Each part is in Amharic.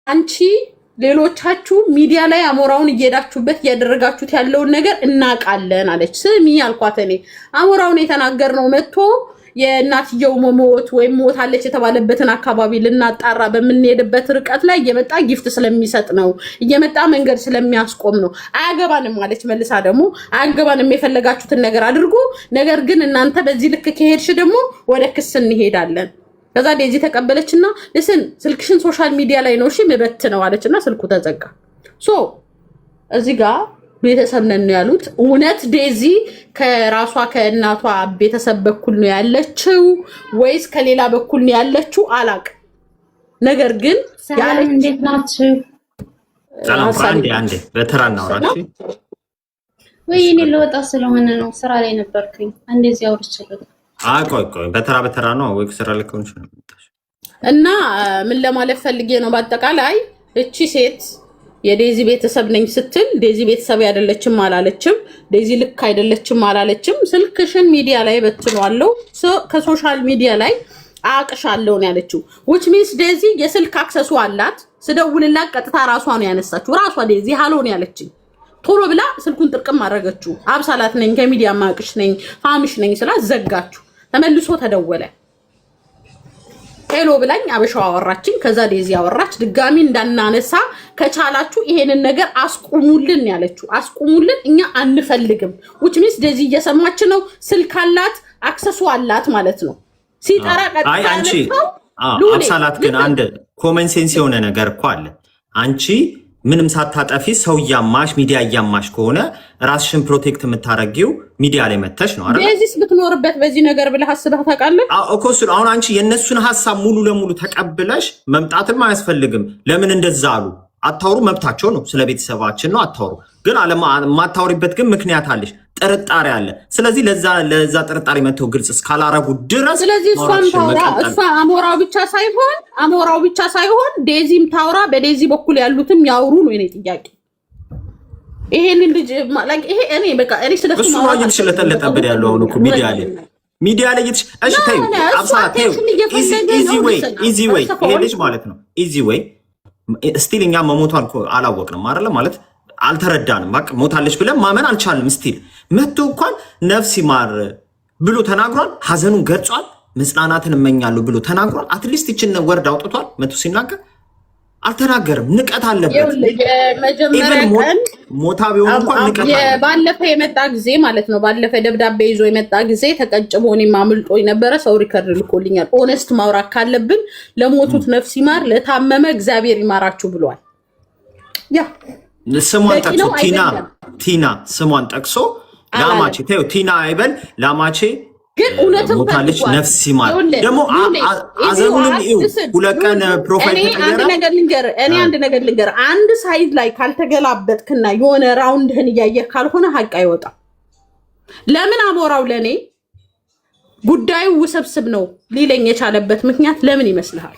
አንቺ ሌሎቻችሁ ሚዲያ ላይ አሞራውን እየሄዳችሁበት እያደረጋችሁት ያለውን ነገር እናቃለን አለች። ስሚ አልኳት እኔ አሞራውን የተናገርነው መጥቶ የእናትየው መሞት ወይም ሞታለች የተባለበትን አካባቢ ልናጣራ በምንሄድበት ርቀት ላይ እየመጣ ጊፍት ስለሚሰጥ ነው፣ እየመጣ መንገድ ስለሚያስቆም ነው። አያገባንም አለች። መልሳ ደግሞ አያገባንም፣ የፈለጋችሁትን ነገር አድርጉ፣ ነገር ግን እናንተ በዚህ ልክ ከሄድሽ ደግሞ ወደ ክስ እንሄዳለን። ከዛ ዴዚ ተቀበለችና ለስን ስልክሽን ሶሻል ሚዲያ ላይ ነው እሺ መበት ነው አለችና ስልኩ ተዘጋ። ሶ እዚህ ጋር ቤተሰብ ነን ያሉት እውነት ዴዚ ከራሷ ከእናቷ ቤተሰብ በኩል ነው ያለችው ወይስ ከሌላ በኩል ነው ያለችው አላውቅም። ነገር ግን ሰላም እንዴት ናችሁ? ሰላም አንዴ በተራ እናውራችሁ። ወይኔ ለወጣ ስለሆነ ነው ስራ ላይ ነበርኩኝ። እንደዚህ አውርችልኝ። ቆይ በተራ ነው ወይ ስራ ላይ ከሆንሽ ነው እና ምን ለማለት ፈልጌ ነው በአጠቃላይ እቺ ሴት የዴዚ ቤተሰብ ነኝ ስትል ዴዚ ቤተሰብ አይደለችም አላለችም። ዴዚ ልክ አይደለችም አላለችም። ስልክሽን ሚዲያ ላይ በትኗለው ከሶሻል ሚዲያ ላይ አቅሻለሁ ነው ያለችው። which means ዴዚ የስልክ አክሰሱ አላት። ስደውልላት ቀጥታ ራሷ ነው ያነሳችው። ራሷ ዴዚ ሃሎ ነው ያለችኝ። ቶሎ ብላ ስልኩን ጥርቅም አደረገችው። አብሳላት ነኝ ከሚዲያ ማቅሽ ነኝ ፋምሽ ነኝ ስላት ዘጋችሁ። ተመልሶ ተደወለ። ሄሎ ብላኝ አበሻው አወራችኝ። ከዛ ዴዚ አወራች። ድጋሚ እንዳናነሳ ከቻላችሁ ይሄንን ነገር አስቁሙልን ያለችው። አስቁሙልን እኛ አንፈልግም። which means ዴዚ እየሰማች ነው። ስልክ አላት፣ አክሰሱ አላት ማለት ነው። ሲጠራ ቀጥታ አይ አንቺ አብሳላት ግን አንድ ኮመን ሴንስ የሆነ ነገር እኮ አለ። አንቺ ምንም ሳታጠፊ ሰው ያማሽ ሚዲያ ያማሽ ከሆነ ራስሽን ፕሮቴክት የምታረጊው ሚዲያ ላይ መተሽ ነው አይደል? ዴዚስ ብትኖርበት በዚህ ነገር ብለህ አስበህ ታውቃለህ? እኮ እሱ አሁን አንቺ የነሱን ሐሳብ ሙሉ ለሙሉ ተቀብለሽ መምጣትም አያስፈልግም። ለምን እንደዛ አሉ አታውሩ፣ መብታቸው ነው። ስለ ቤተሰባችን ነው አታውሩ። ግን ማታውሪበት ግን ምክንያት አለሽ፣ ጥርጣሬ አለ። ስለዚህ ለዛ ጥርጣሬ መተው ግልጽ እስካላረጉ ድረስ ስለዚህ እሷም ታውራ፣ እሷ አሞራው ብቻ ሳይሆን ዴዚም ታውራ፣ በዴዚ በኩል ያሉትም ያውሩ ነው የኔ ጥያቄ። ይሄንን ልጅ ማለት ይሄ እኔ በቃ እኔ ስለሱ እሱ ማግኘት ስለተለጠበደ ያለው አሁን እኮ ሚዲያ ላይ እሺ ታዩ አብሳት ታዩ ኢዚ ዌይ ይሄ ልጅ ማለት ነው ኢዚ ዌይ ስቲል እኛ መሞቷን አላወቅንም አይደለ ማለት አልተረዳንም። በቃ ሞታለች ብለን ማመን አልቻልንም። ስቲል መጥቶ እንኳን ነፍስ ይማር ብሎ ተናግሯል። ሐዘኑን ገልጿል። መጽናናትን እመኛለሁ ብሎ ተናግሯል። አትሊስት እቺን ወርድ አውጥቷል። መጥቶ ሲናገር አልተናገርም። ንቀት አለበት። የመጀመሪያ ቀን ሞታቢው እንኳን ንቀት አለበት። ባለፈ የመጣ ጊዜ ማለት ነው ባለፈ ደብዳቤ ይዞ የመጣ ጊዜ ተቀጭቦ እኔ ማምልጦኝ ነበረ። ሰው ሪከርድ ልኮልኛል። ኦነስት ማውራት ካለብን ለሞቱት ነፍስ ይማር፣ ለታመመ እግዚአብሔር ይማራችሁ ብሏል። ያ ስሟን ጠቅሶ ቲና ስሟን ጠቅሶ ላማቼ ታዩ ቲና አይበል ላማቼ ግን እውነትም ሞታለች ነፍስ ይማር ደግሞ አዘኑንም ይው ሁለት ቀን ፕሮፋይል ተቀየረ። አንድ ነገር ልንገር አንድ ሳይድ ላይ ካልተገላበጥክና የሆነ ራውንድህን እያየህ ካልሆነ ሀቅ አይወጣም። ለምን አሞራው ለኔ ጉዳዩ ውስብስብ ነው ሊለኝ የቻለበት ምክንያት ለምን ይመስልሃል?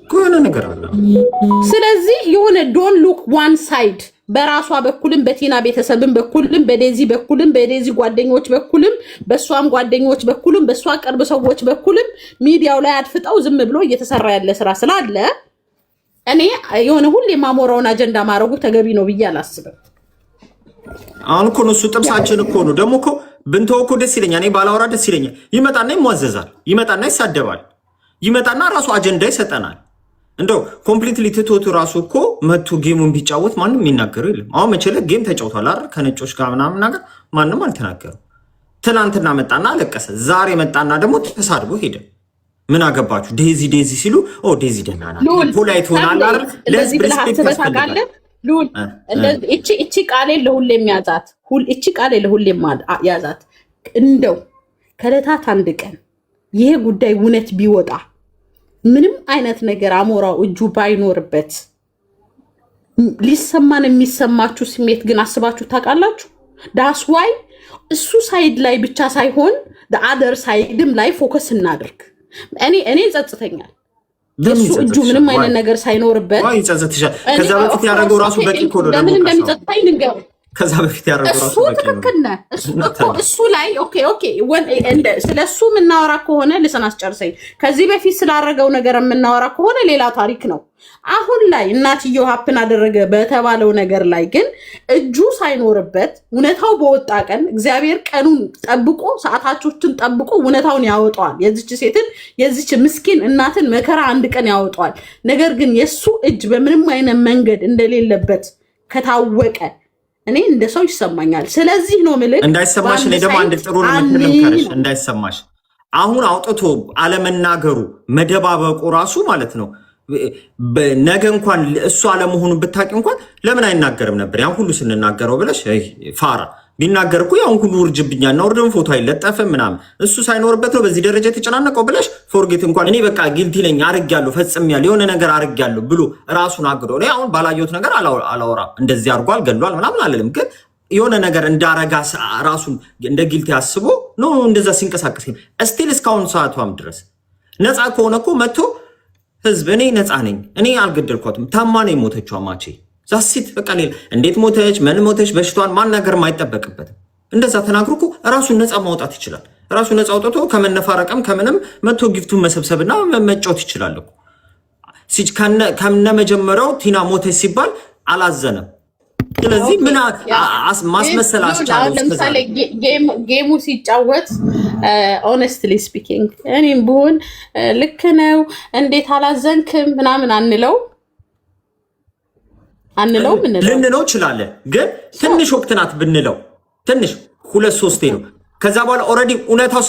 ኮነ ነገር አለ። ስለዚህ የሆነ ዶን ሉክ ዋን ሳይድ በራሷ በኩልም በቲና ቤተሰብም በኩልም በዴዚ በኩልም በዴዚ ጓደኞች በኩልም በሷም ጓደኞች በኩልም በሷ ቅርብ ሰዎች በኩልም ሚዲያው ላይ አድፍጠው ዝም ብሎ እየተሰራ ያለ ስራ ስላለ እኔ የሆነ ሁሌ ማሞራውን አጀንዳ ማረጉ ተገቢ ነው ብዬ አላስብም። አሁን እኮ ነው እሱ ጥብሳችን እኮ ነው። ደግሞ እኮ ብንተው እኮ ደስ ይለኛል። እኔ ባላወራ ደስ ይለኛል። ይመጣና ይሟዘዛል፣ ይመጣና ይሳደባል፣ ይመጣና ራሱ አጀንዳ ይሰጠናል። እንደው ኮምፕሊትሊ ትቶቱ ራሱ እኮ መቶ ጌሙን ቢጫወት ማንም የሚናገረው የለም። አሁን መቼለ ጌም ተጫውቷል አይደል? ከነጮች ጋር ምናምን ነገር ማንም አልተናገረም። ትናንትና መጣና አለቀሰ። ዛሬ መጣና ደግሞ ተሳድቦ ሄደ። ምን አገባችሁ? ዴዚ ሲሉ ዴዚ ደህና ናት ፖላይት ሆናል አይደል? ለዚህ ሪስፔክት ያስፈልጋል። ሉል እቺ ቃሌ ለሁሌም ያዛት፣ እቺ ቃሌ ለሁሌም ያዛት። እንደው ከዕለታት አንድ ቀን ይሄ ጉዳይ እውነት ቢወጣ ምንም አይነት ነገር አሞራው እጁ ባይኖርበት ሊሰማን የሚሰማችሁ ስሜት ግን አስባችሁ ታውቃላችሁ? ዳስ ዋይ እሱ ሳይድ ላይ ብቻ ሳይሆን አደር ሳይድም ላይ ፎከስ እናድርግ። እኔ ጸጽተኛል እሱ እጁ ምንም አይነት ነገር ሳይኖርበት ይጸጽትሻል። ከዛ በፊት ያደረገው ራሱ በቂ እኮ ነው። ለምን እንደሚጸጽተኝ ልንገር ከዛ በፊት ያደረገው ራሱ ትክክል ነህ። እሱ ላይ ኦኬ ስለሱ የምናወራ ከሆነ ልሰን አስጨርሰኝ። ከዚህ በፊት ስላደረገው ነገር የምናወራ ከሆነ ሌላ ታሪክ ነው። አሁን ላይ እናትየው ሀፕን አደረገ በተባለው ነገር ላይ ግን እጁ ሳይኖርበት እውነታው በወጣ ቀን እግዚአብሔር ቀኑን ጠብቆ ሰዓታቾችን ጠብቆ እውነታውን ያወጣዋል። የዚች ምስኪን እናትን መከራ አንድ ቀን ያወጣዋል። ነገር ግን የሱ እጅ በምንም አይነት መንገድ እንደሌለበት ከታወቀ እኔ እንደ ሰው ይሰማኛል። ስለዚህ ነው ምልክ እንዳይሰማሽ። እኔ ደግሞ አንድ ጥሩ ልምከርሽ እንዳይሰማሽ። አሁን አውጥቶ አለመናገሩ መደባበቁ ራሱ ማለት ነው። ነገ እንኳን እሱ አለመሆኑን ብታቂ እንኳን ለምን አይናገርም ነበር? ያን ሁሉ ስንናገረው ብለሽ ፋራ ቢናገር እኮ ያን ሁሉ ውርጅብኛ እና ወርደን ፎቶ አይለጠፍም ምናምን እሱ ሳይኖርበት ነው በዚህ ደረጃ የተጨናነቀው ብለሽ ፎርጌት እንኳን እኔ በቃ ጊልቲ ነኝ አርጋለሁ ፈጽሜያለሁ የሆነ ነገር አርጋለሁ ብሎ ራሱን አግዶ እኔ አሁን ባላየሁት ነገር አላወራም። እንደዚህ አርጓል ገድሏል ምናምን አለልም። ግን የሆነ ነገር እንዳረጋ ራሱን እንደ ጊልቲ አስቦ ነው እንደዛ ሲንቀሳቀስ እስቲል እስካሁን ሰዓቷም ድረስ ነፃ ከሆነ እኮ መጥቶ ህዝብ እኔ ነፃ ነኝ እኔ አልገደልኳትም ታማ ነው የሞተችው ማቼ ዛሲት በቃ ሌላ እንዴት ሞተች ምን ሞተች በሽቷን ማናገር ማይጠበቅበትም። እንደዛ ተናግሮ እኮ ራሱን ነፃ ማውጣት ይችላል። ራሱን ነፃ አውጥቶ ከመነፋረቅም ከምንም መጥቶ ጊፍቱን መሰብሰብና መጫወት ይችላል እኮ። ከነ መጀመሪያው ቲና ሞተች ሲባል አላዘነም። ስለዚህ ምን ማስመሰል አስቻለው? ለምሳሌ ጌሙ ሲጫወት ኦነስትሊ ስፒኪንግ እኔም ብሆን ልክ ነው እንዴት አላዘንክም ምናምን አንለው ልንለው እንችላለን። ግን ትንሽ ወቅት ናት ብንለው ትንሽ 2-3 ነው። ከዛ በኋላ ኦልሬዲ እውነታው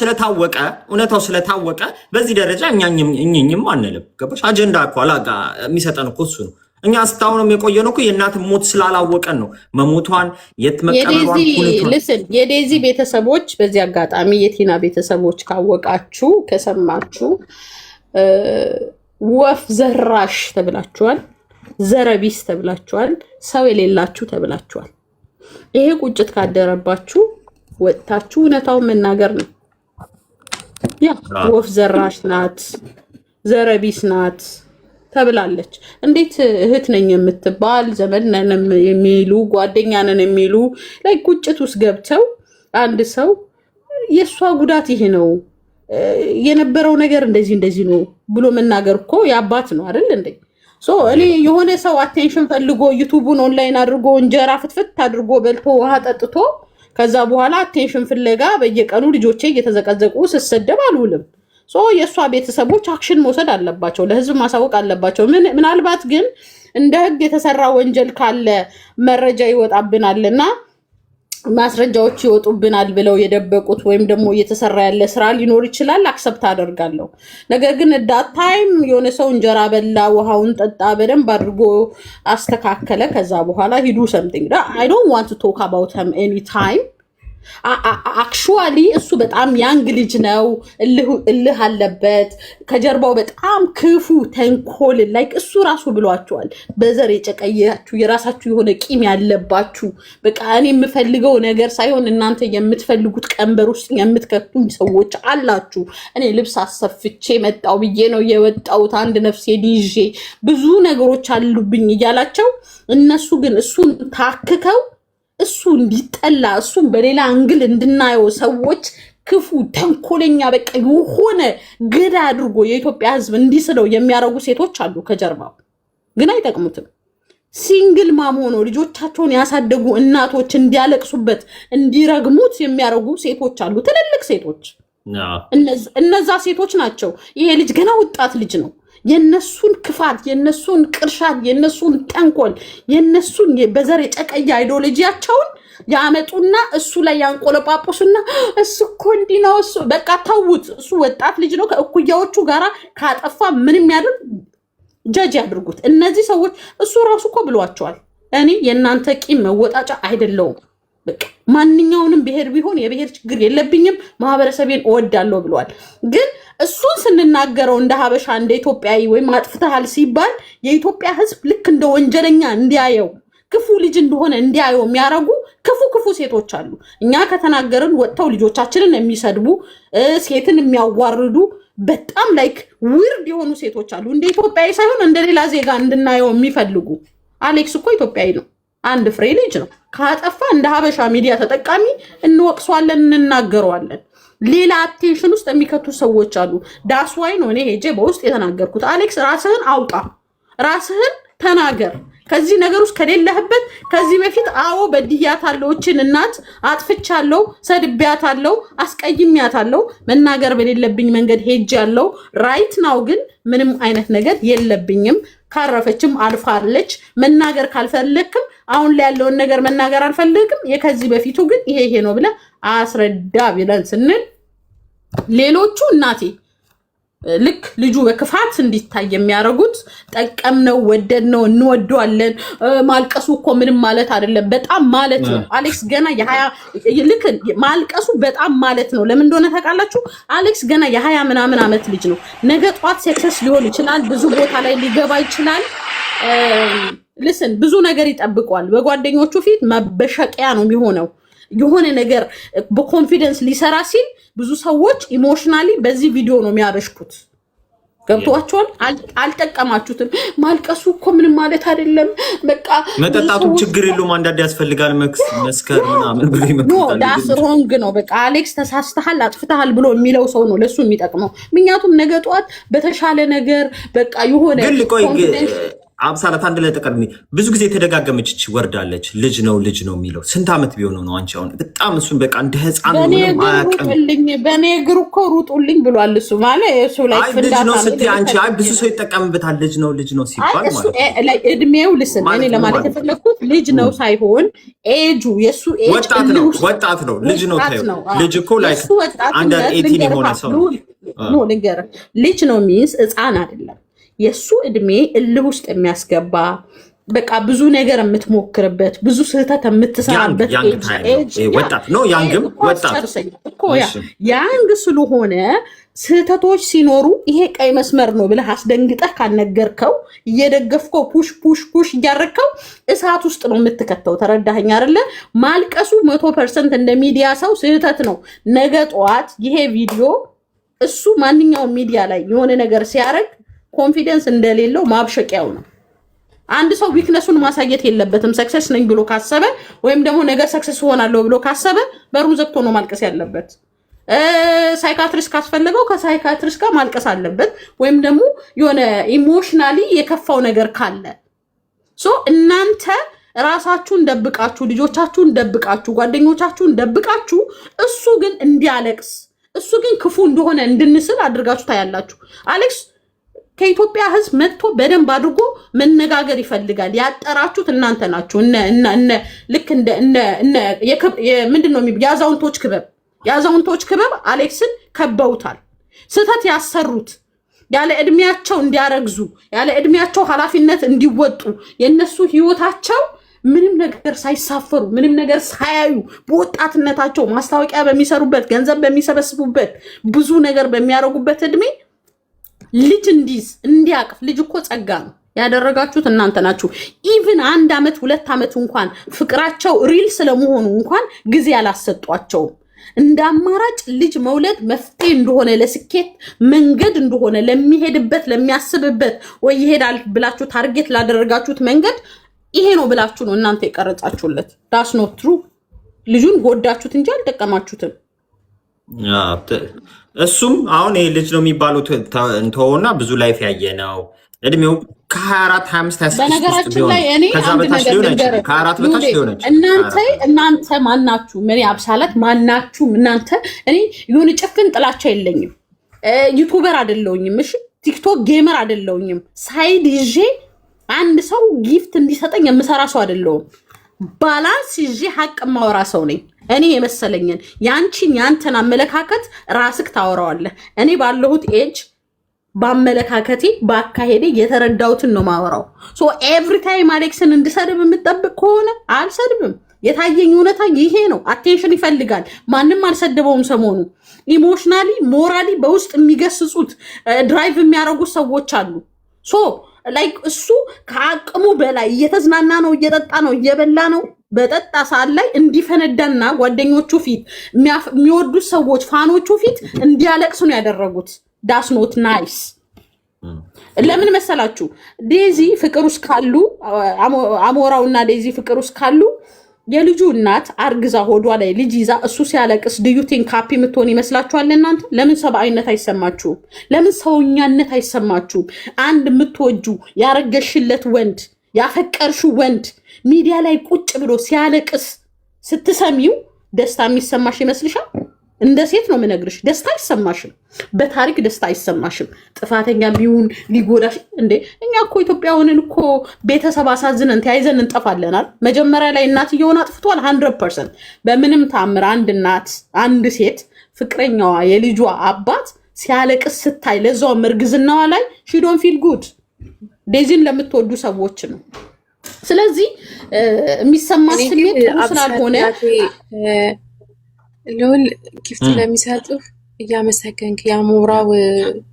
ስለታወቀ በዚህ ደረጃ እኛኝም አንልም። ገባሽ? አጀንዳ እኮ አላጋ የሚሰጠን እኮ እሱ ነው። እኛ እስካሁንም የቆየነው እኮ የእናትን ሞት ስላላወቀን ነው። መሞቷን የት መቀበሯን የዴዚ ቤተሰቦች በዚህ አጋጣሚ የቲና ቤተሰቦች ካወቃችሁ ከሰማችሁ ወፍ ዘራሽ ተብላችኋል። ዘረቢስ ተብላችኋል። ሰው የሌላችሁ ተብላችኋል። ይሄ ቁጭት ካደረባችሁ ወጥታችሁ እውነታውን መናገር ነው። ያ ወፍ ዘራሽ ናት፣ ዘረቢስ ናት ተብላለች። እንዴት እህት ነኝ የምትባል ዘመድ ነን የሚሉ ጓደኛ ነን የሚሉ ላይ ቁጭት ውስጥ ገብተው አንድ ሰው የእሷ ጉዳት ይሄ ነው የነበረው ነገር እንደዚህ ነው ብሎ መናገር እኮ የአባት ነው አይደል እንዴ? እኔ የሆነ ሰው አቴንሽን ፈልጎ ዩቱቡን ኦንላይን አድርጎ እንጀራ ፍትፍት አድርጎ በልቶ ውሃ ጠጥቶ ከዛ በኋላ አቴንሽን ፍለጋ በየቀኑ ልጆቼ እየተዘቀዘቁ ስሰደብ አልውልም። የእሷ ቤተሰቦች አክሽን መውሰድ አለባቸው፣ ለህዝብ ማሳወቅ አለባቸው። ምናልባት ግን እንደ ህግ የተሰራ ወንጀል ካለ መረጃ ይወጣብናልና ማስረጃዎች ይወጡብናል ብለው የደበቁት ወይም ደግሞ እየተሰራ ያለ ስራ ሊኖር ይችላል። አክሰፕት አደርጋለሁ። ነገር ግን ዳት ታይም የሆነ ሰው እንጀራ በላ፣ ውሃውን ጠጣ፣ በደንብ አድርጎ አስተካከለ። ከዛ በኋላ ሂዱ ሰምቲንግ አይ ዶንት ዋንት ቱ ቶክ አባውት ሂም ኤኒ ታይም። አክቹዋሊ እሱ በጣም ያንግ ልጅ ነው። እልህ አለበት ከጀርባው በጣም ክፉ ተንኮል ላይክ እሱ ራሱ ብሏቸዋል። በዘር የጨቀያችሁ የራሳችሁ የሆነ ቂም ያለባችሁ በቃ እኔ የምፈልገው ነገር ሳይሆን እናንተ የምትፈልጉት ቀንበር ውስጥ የምትከቱኝ ሰዎች አላችሁ። እኔ ልብስ አሰፍቼ መጣው ብዬ ነው የወጣሁት አንድ ነፍሴን ይዤ ብዙ ነገሮች አሉብኝ እያላቸው እነሱ ግን እሱን ታክከው እሱ እንዲጠላ እሱን በሌላ አንግል እንድናየው ሰዎች ክፉ ተንኮለኛ በቃ የሆነ ገዳ አድርጎ የኢትዮጵያ ሕዝብ እንዲስለው የሚያረጉ ሴቶች አሉ። ከጀርባው ግን አይጠቅሙትም። ሲንግል ማም ሆኖ ልጆቻቸውን ያሳደጉ እናቶች እንዲያለቅሱበት እንዲረግሙት የሚያረጉ ሴቶች አሉ። ትልልቅ ሴቶች እነዛ ሴቶች ናቸው። ይሄ ልጅ ገና ወጣት ልጅ ነው። የነሱን ክፋት የነሱን ቅርሻት የነሱን ተንኮል የነሱን በዘር የጨቀያ አይዲዮሎጂያቸውን ያመጡና እሱ ላይ ያንቆለጳጳሱና እሱ እኮ እንዲህ ነው እሱ በቃ ተውት። እሱ ወጣት ልጅ ነው። ከእኩያዎቹ ጋራ ካጠፋ ምንም ያድርግ ጀጅ ያድርጉት እነዚህ ሰዎች። እሱ ራሱ እኮ ብሏቸዋል። እኔ የእናንተ ቂም መወጣጫ አይደለውም። በቃ ማንኛውንም ብሔር ቢሆን የብሔር ችግር የለብኝም፣ ማህበረሰቤን እወዳለሁ ብለዋል። ግን እሱን ስንናገረው እንደ ሀበሻ እንደ ኢትዮጵያዊ ወይም አጥፍተሃል ሲባል የኢትዮጵያ ሕዝብ ልክ እንደ ወንጀለኛ እንዲያየው ክፉ ልጅ እንደሆነ እንዲያየው የሚያረጉ ክፉ ሴቶች አሉ። እኛ ከተናገርን ወጥተው ልጆቻችንን የሚሰድቡ ሴትን የሚያዋርዱ በጣም ላይክ ዊርድ የሆኑ ሴቶች አሉ። እንደ ኢትዮጵያዊ ሳይሆን እንደ ሌላ ዜጋ እንድናየው የሚፈልጉ። አሌክስ እኮ ኢትዮጵያዊ ነው። አንድ ፍሬ ልጅ ነው። ካጠፋ እንደ ሀበሻ ሚዲያ ተጠቃሚ እንወቅሷለን፣ እንናገረዋለን። ሌላ አቴንሽን ውስጥ የሚከቱ ሰዎች አሉ። ዳስዋይ ነው እኔ ሄጄ በውስጥ የተናገርኩት። አሌክስ ራስህን አውጣ፣ ራስህን ተናገር። ከዚህ ነገር ውስጥ ከሌለህበት ከዚህ በፊት አዎ በድያታለሁ፣ እችን እናት አጥፍቻለሁ፣ ሰድቤያታለሁ፣ አስቀይሜያታለሁ፣ መናገር በሌለብኝ መንገድ ሄጃለሁ። ራይት ናው ግን ምንም አይነት ነገር የለብኝም። ካረፈችም አልፋለች። መናገር ካልፈለክም አሁን ላይ ያለውን ነገር መናገር አልፈልግም፣ የከዚህ በፊቱ ግን ይሄ ነው ብለህ አስረዳ ብለን ስንል ሌሎቹ እናቴ ልክ ልጁ በክፋት እንዲታይ የሚያደርጉት ጠቀምነው፣ ወደድነው፣ እንወደዋለን። ማልቀሱ እኮ ምንም ማለት አይደለም፣ በጣም ማለት ነው። አሌክስ ገና ልክ ማልቀሱ በጣም ማለት ነው። ለምን እንደሆነ ታውቃላችሁ? አሌክስ ገና የ20 ምናምን ዓመት ልጅ ነው። ነገ ጧት ሰክሰስ ሊሆን ይችላል፣ ብዙ ቦታ ላይ ሊገባ ይችላል። ልስን ብዙ ነገር ይጠብቀዋል። በጓደኞቹ ፊት መበሸቂያ ነው የሚሆነው። የሆነ ነገር በኮንፊደንስ ሊሰራ ሲል ብዙ ሰዎች ኢሞሽናሊ በዚህ ቪዲዮ ነው የሚያበሽኩት። ገብቷቸዋል። አልጠቀማችሁትም። ማልቀሱ እኮ ምንም ማለት አይደለም። በቃ መጠጣቱ ችግር የለውም። አንዳንዴ ያስፈልጋል መስከር ምናምን ብሎ ይመጣል። ዳስ ሮንግ ነው። በቃ አሌክስ ተሳስተሃል፣ አጥፍተሃል ብሎ የሚለው ሰው ነው ለሱ የሚጠቅመው። ምክንያቱም ነገ ጠዋት በተሻለ ነገር በቃ የሆነ አብሳላት አንድ ላይ ተቀድሚ ብዙ ጊዜ ተደጋገመች ወርዳለች። ልጅ ነው የሚለው ስንት ዓመት ቢሆነው ነው? አንቺ አሁን በጣም እሱን በቃ እንደ ህፃን ነው ማያቀም በኔ እግር እኮ ሩጡልኝ ብሏል። እሱ ማለት እሱ ላይ ልጅ ነው ስትይ አንቺ ብዙ ሰው ይጠቀምበታል። ልጅ ነው ሲባል ማለት ላይ እድሜው ልስን እኔ ለማለት የፈለኩት ልጅ ነው ሳይሆን ኤጁ የሱ ኤጅ ወጣት ነው። ልጅ ነው ታዩ ልጅ እኮ ላይክ አንደር 18 የሆነ ሰው ነው። ነገር ልጅ ነው ሚንስ ህፃን አይደለም። የሱ እድሜ እልህ ውስጥ የሚያስገባ በቃ ብዙ ነገር የምትሞክርበት ብዙ ስህተት የምትሰራበት ወጣት ነው። ያንግ ስለሆነ ስህተቶች ሲኖሩ ይሄ ቀይ መስመር ነው ብለህ አስደንግጠህ ካልነገርከው እየደገፍከው ፑሽ እያረግከው እሳት ውስጥ ነው የምትከተው። ተረዳኸኝ አይደለ? ማልቀሱ 100% እንደ ሚዲያ ሰው ስህተት ነው። ነገ ጠዋት ይሄ ቪዲዮ እሱ ማንኛውም ሚዲያ ላይ የሆነ ነገር ሲያደርግ ኮንፊደንስ እንደሌለው ማብሸቂያው ነው። አንድ ሰው ዊክነሱን ማሳየት የለበትም። ሰክሰስ ነኝ ብሎ ካሰበ ወይም ደግሞ ነገር ሰክሰስ ሆናለሁ ብሎ ካሰበ በሩን ዘግቶ ነው ማልቀስ ያለበት። ሳይካትሪስት ካስፈለገው ከሳይካትሪስት ጋር ማልቀስ አለበት። ወይም ደግሞ የሆነ ኢሞሽናሊ የከፋው ነገር ካለ እናንተ ራሳችሁን ደብቃችሁ፣ ልጆቻችሁን ደብቃችሁ፣ ጓደኞቻችሁን ደብቃችሁ እሱ ግን እንዲያለቅስ እሱ ግን ክፉ እንደሆነ እንድንስል አድርጋችሁ ታያላችሁ። አሌክስ ከኢትዮጵያ ሕዝብ መጥቶ በደንብ አድርጎ መነጋገር ይፈልጋል። ያጠራችሁት እናንተ ናችሁ። ልክ ምንድን ነው የአዛውንቶች ክበብ አሌክስን ከበውታል። ስህተት ያሰሩት ያለ ዕድሜያቸው እንዲያረግዙ ያለ ዕድሜያቸው ኃላፊነት እንዲወጡ የነሱ ህይወታቸው ምንም ነገር ሳይሳፈሩ ምንም ነገር ሳያዩ በወጣትነታቸው ማስታወቂያ በሚሰሩበት ገንዘብ በሚሰበስቡበት ብዙ ነገር በሚያደርጉበት ዕድሜ ልጅ እንዲያቅፍ ልጅ እኮ ጸጋ ነው። ያደረጋችሁት እናንተ ናችሁ። ኢቭን 1 ዓመት 2 ዓመት እንኳን ፍቅራቸው ሪል ስለመሆኑ እንኳን ጊዜ ያላሰጧቸውም። እንደ አማራጭ ልጅ መውለድ መፍትሄ እንደሆነ ለስኬት መንገድ እንደሆነ ለሚሄድበት ለሚያስብበት ወይ ይሄዳል ብላችሁ ታርጌት ላደረጋችሁት መንገድ ይሄ ነው ብላችሁ ነው እናንተ የቀረጻችሁለት። ዳስ ኖት ትሩ። ልጁን ጎዳችሁት እንጂ አልጠቀማችሁትም። እሱም አሁን ይሄ ልጅ ነው የሚባለው እንተውና ብዙ ላይፍ ያየ ነው። እድሜው ከ24 25 26 በነገራችን ላይ እኔ ከዛ በታች ሊሆን ይችላል። ከ4 በታች ሊሆን ይችላል። እናንተ ማናችሁ? ምን አብሳላት ማናችሁ? እናንተ እኔ የሆነ ጭፍን ጥላቻ የለኝም። ዩቲዩበር አይደለሁኝም። እሺ ቲክቶክ ጌመር አይደለሁኝም። ሳይድ ይዤ አንድ ሰው ጊፍት እንዲሰጠኝ የምሰራ ሰው አይደለሁም። ባላንስ ይዤ ሀቅ ማወራ ሰው ነኝ። እኔ የመሰለኝን ያንተን አመለካከት ራስክ ታወራዋለህ። እኔ ባለሁት ኤጅ በአመለካከቴ በአካሄዴ የተረዳሁትን ነው ማወራው። ኤቭሪ ታይም አሌክስን እንድሰድብ የምጠብቅ ከሆነ አልሰድብም። የታየኝ እውነታ ይሄ ነው። አቴንሽን ይፈልጋል። ማንም አልሰደበውም። ሰሞኑ ኢሞሽናሊ ሞራሊ በውስጥ የሚገስጹት ድራይቭ የሚያደርጉት ሰዎች አሉ። ላይክ እሱ ከአቅሙ በላይ እየተዝናና ነው፣ እየጠጣ ነው፣ እየበላ ነው። በጠጣ ሰዓት ላይ እንዲፈነዳና ጓደኞቹ ፊት የሚወዱት ሰዎች ፋኖቹ ፊት እንዲያለቅሱ ነው ያደረጉት። ዳስ ኖት ናይስ። ለምን መሰላችሁ? ዴዚ ፍቅር ውስጥ ካሉ አሞራውና ዴዚ ፍቅር ውስጥ ካሉ የልጁ እናት አርግዛ ሆዷ ላይ ልጅ ይዛ እሱ ሲያለቅስ ዲዩቲን ካፒ የምትሆን ይመስላችኋል? እናንተ ለምን ሰብአዊነት አይሰማችሁም? ለምን ሰውኛነት አይሰማችሁም? አንድ የምትወጁ ያረገሽለት ወንድ ያፈቀርሹ ወንድ ሚዲያ ላይ ቁጭ ብሎ ሲያለቅስ ስትሰሚው ደስታ የሚሰማሽ ይመስልሻል? እንደ ሴት ነው የምነግርሽ፣ ደስታ አይሰማሽም። በታሪክ ደስታ አይሰማሽም። ጥፋተኛ ቢሆን ሊጎዳሽ እንዴ? እኛ እኮ ኢትዮጵያውንን እኮ ቤተሰብ አሳዝነን ተያይዘን እንጠፋለናል። መጀመሪያ ላይ እናትየውን አጥፍቷል 100%። በምንም ታምር አንድ እናት አንድ ሴት ፍቅረኛዋ የልጇ አባት ሲያለቅስ ስታይ ለዛውም እርግዝናዋ ላይ ሺዶን ፊል ጉድ። ዴዚን ለምትወዱ ሰዎች ነው። ስለዚህ የሚሰማ ስሜት ጥሩ ስላልሆነ ልውል ጊፍት ለሚሰጡህ እያመሰገንክ የአሞራው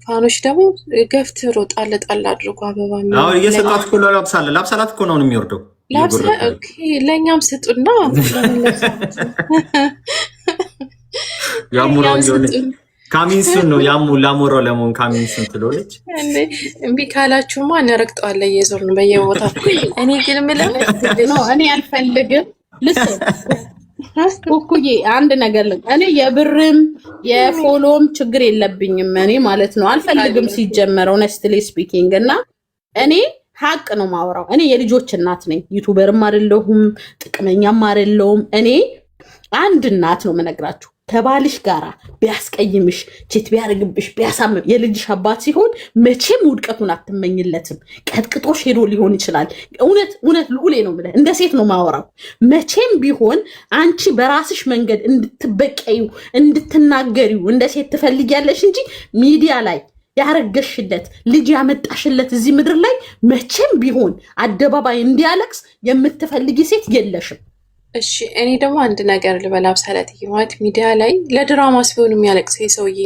ፋኖች ደግሞ ገፍትሮ ጣል ጣል አድርጎ አበባ ነው እየሰጣት እኮ ላብሳላት እኮ ነው የሚወርደው። ለእኛም ስጡና የአሞራው ካሚንሱን ነው ላሞራው ለመሆን ካሚንሱን ትሎለች። እምቢ ካላችሁማ እንረግጠዋለን እየዞርን በየቦታው። እኔ ግን ምለው እኔ አልፈልግም ኩኩዬ አንድ ነገር እኔ የብርም የፎሎም ችግር የለብኝም። እኔ ማለት ነው አልፈልግም ሲጀመር ሆነስትሊ ስፒኪንግ እና እኔ ሀቅ ነው ማወራው። እኔ የልጆች እናት ነኝ። ዩቱበርም አይደለሁም፣ ጥቅመኛም አይደለሁም። እኔ አንድ እናት ነው የምነግራችሁ። ከባልሽ ጋራ ቢያስቀይምሽ፣ ቼት ቢያደርግብሽ፣ ቢያሳምም የልጅሽ አባት ሲሆን መቼም ውድቀቱን አትመኝለትም። ቀጥቅጦሽ ሄዶ ሊሆን ይችላል። እውነት ልዑሌ ነው የምልህ፣ እንደ ሴት ነው ማወራው። መቼም ቢሆን አንቺ በራስሽ መንገድ እንድትበቀዩ እንድትናገሪው እንደ ሴት ትፈልጊያለሽ እንጂ ሚዲያ ላይ ያረገሽለት ልጅ ያመጣሽለት እዚህ ምድር ላይ መቼም ቢሆን አደባባይ እንዲያለቅስ የምትፈልጊ ሴት የለሽም። እሺ እኔ ደግሞ አንድ ነገር ልበላ። አብሳላት ማለት ሚዲያ ላይ ለድራማ ሲሆን የሚያለቅሰ ሰውዬ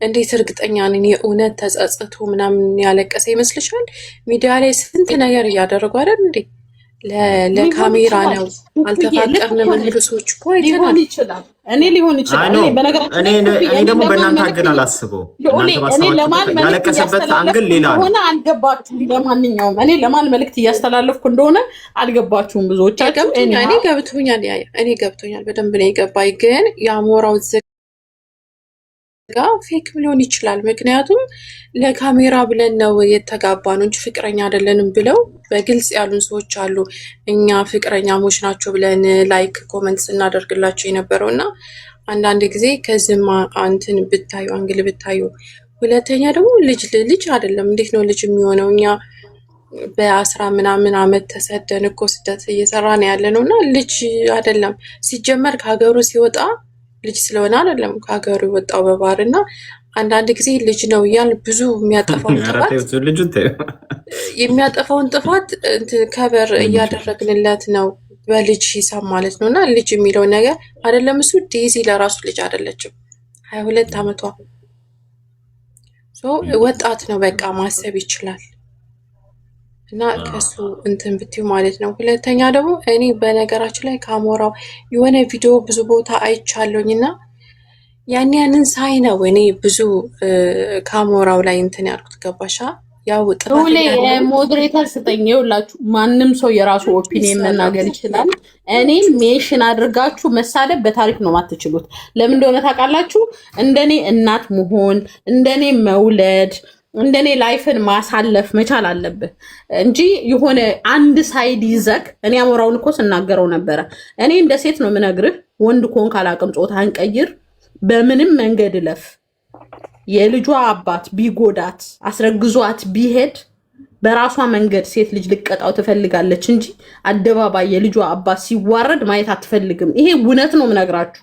እንዴት እርግጠኛ ነኝ የእውነት ተጸጽቶ ምናምን ያለቀሰ ይመስልሻል? ሚዲያ ላይ ስንት ነገር እያደረጉ አይደል እንዴ? ለካሜራ ነው። አልተፋቀርንም የሚሉ ሰዎች እኮ ሊሆን ይችላል። እኔ ሊሆን ይችላል። እኔ ደግሞ በእናንተ አግል አላስበው። ያለቀሰበት አንግል ሌላ ሆነ አልገባችሁም። ለማንኛውም እኔ ለማን መልዕክት እያስተላለፍኩ እንደሆነ አልገባችሁም ብዙዎቻችሁ። እኔ ገብቶኛል፣ በደንብ ነው የገባኝ። ግን የአሞራው ጋር ፌክ ሊሆን ይችላል። ምክንያቱም ለካሜራ ብለን ነው የተጋባ ነው እንጂ ፍቅረኛ አይደለንም ብለው በግልጽ ያሉን ሰዎች አሉ። እኛ ፍቅረኛሞች ናቸው ብለን ላይክ ኮመንት ስናደርግላቸው የነበረው እና አንዳንድ ጊዜ ከዚህም አንትን ብታዩ አንግል ብታዩ። ሁለተኛ ደግሞ ልጅ አይደለም። እንዴት ነው ልጅ የሚሆነው? እኛ በ10 ምናምን ዓመት ተሰደን እኮ ስደት እየሰራ ነው ያለ ነው እና ልጅ አይደለም። ሲጀመር ከሀገሩ ሲወጣ ልጅ ስለሆነ አይደለም ከሀገሩ የወጣው በባህር እና አንዳንድ ጊዜ ልጅ ነው እያል ብዙ የሚያጠፋውን ጥፋት ከበር እያደረግንለት ነው በልጅ ሂሳብ ማለት ነው። እና ልጅ የሚለው ነገር አይደለም እሱ። ዴዚ ለራሱ ልጅ አይደለችም፣ 22 ዓመቷ ወጣት ነው። በቃ ማሰብ ይችላል። እና ከሱ እንትን ብትዩ ማለት ነው። ሁለተኛ ደግሞ እኔ በነገራችን ላይ ከአሞራው የሆነ ቪዲዮ ብዙ ቦታ አይቻለሁኝ እና ያንን ሳይ ነው እኔ ብዙ ከአሞራው ላይ እንትን ያልኩት። ገባሻ? ያው ሞዴሬተር ስጠኝ። ይኸውላችሁ ማንም ሰው የራሱ ኦፒኒየን መናገር ይችላል። እኔን ሜንሽን አድርጋችሁ መሳደብ በታሪክ ነው ማትችሉት። ለምን እንደሆነ ታውቃላችሁ? እንደኔ እናት መሆን እንደኔ መውለድ እንደኔ ላይፍን ማሳለፍ መቻል አለብህ እንጂ የሆነ አንድ ሳይድ ይዘክ። እኔ አሞራውን እኮ ስናገረው ነበረ። እኔ እንደ ሴት ነው የምነግርህ። ወንድ ኮን ካላቅም ጾታህን ቀይር፣ በምንም መንገድ እለፍ። የልጇ አባት ቢጎዳት አስረግዟት ቢሄድ በራሷ መንገድ ሴት ልጅ ልቀጣው ትፈልጋለች እንጂ አደባባይ የልጇ አባት ሲዋረድ ማየት አትፈልግም። ይሄ እውነት ነው የምነግራችሁ።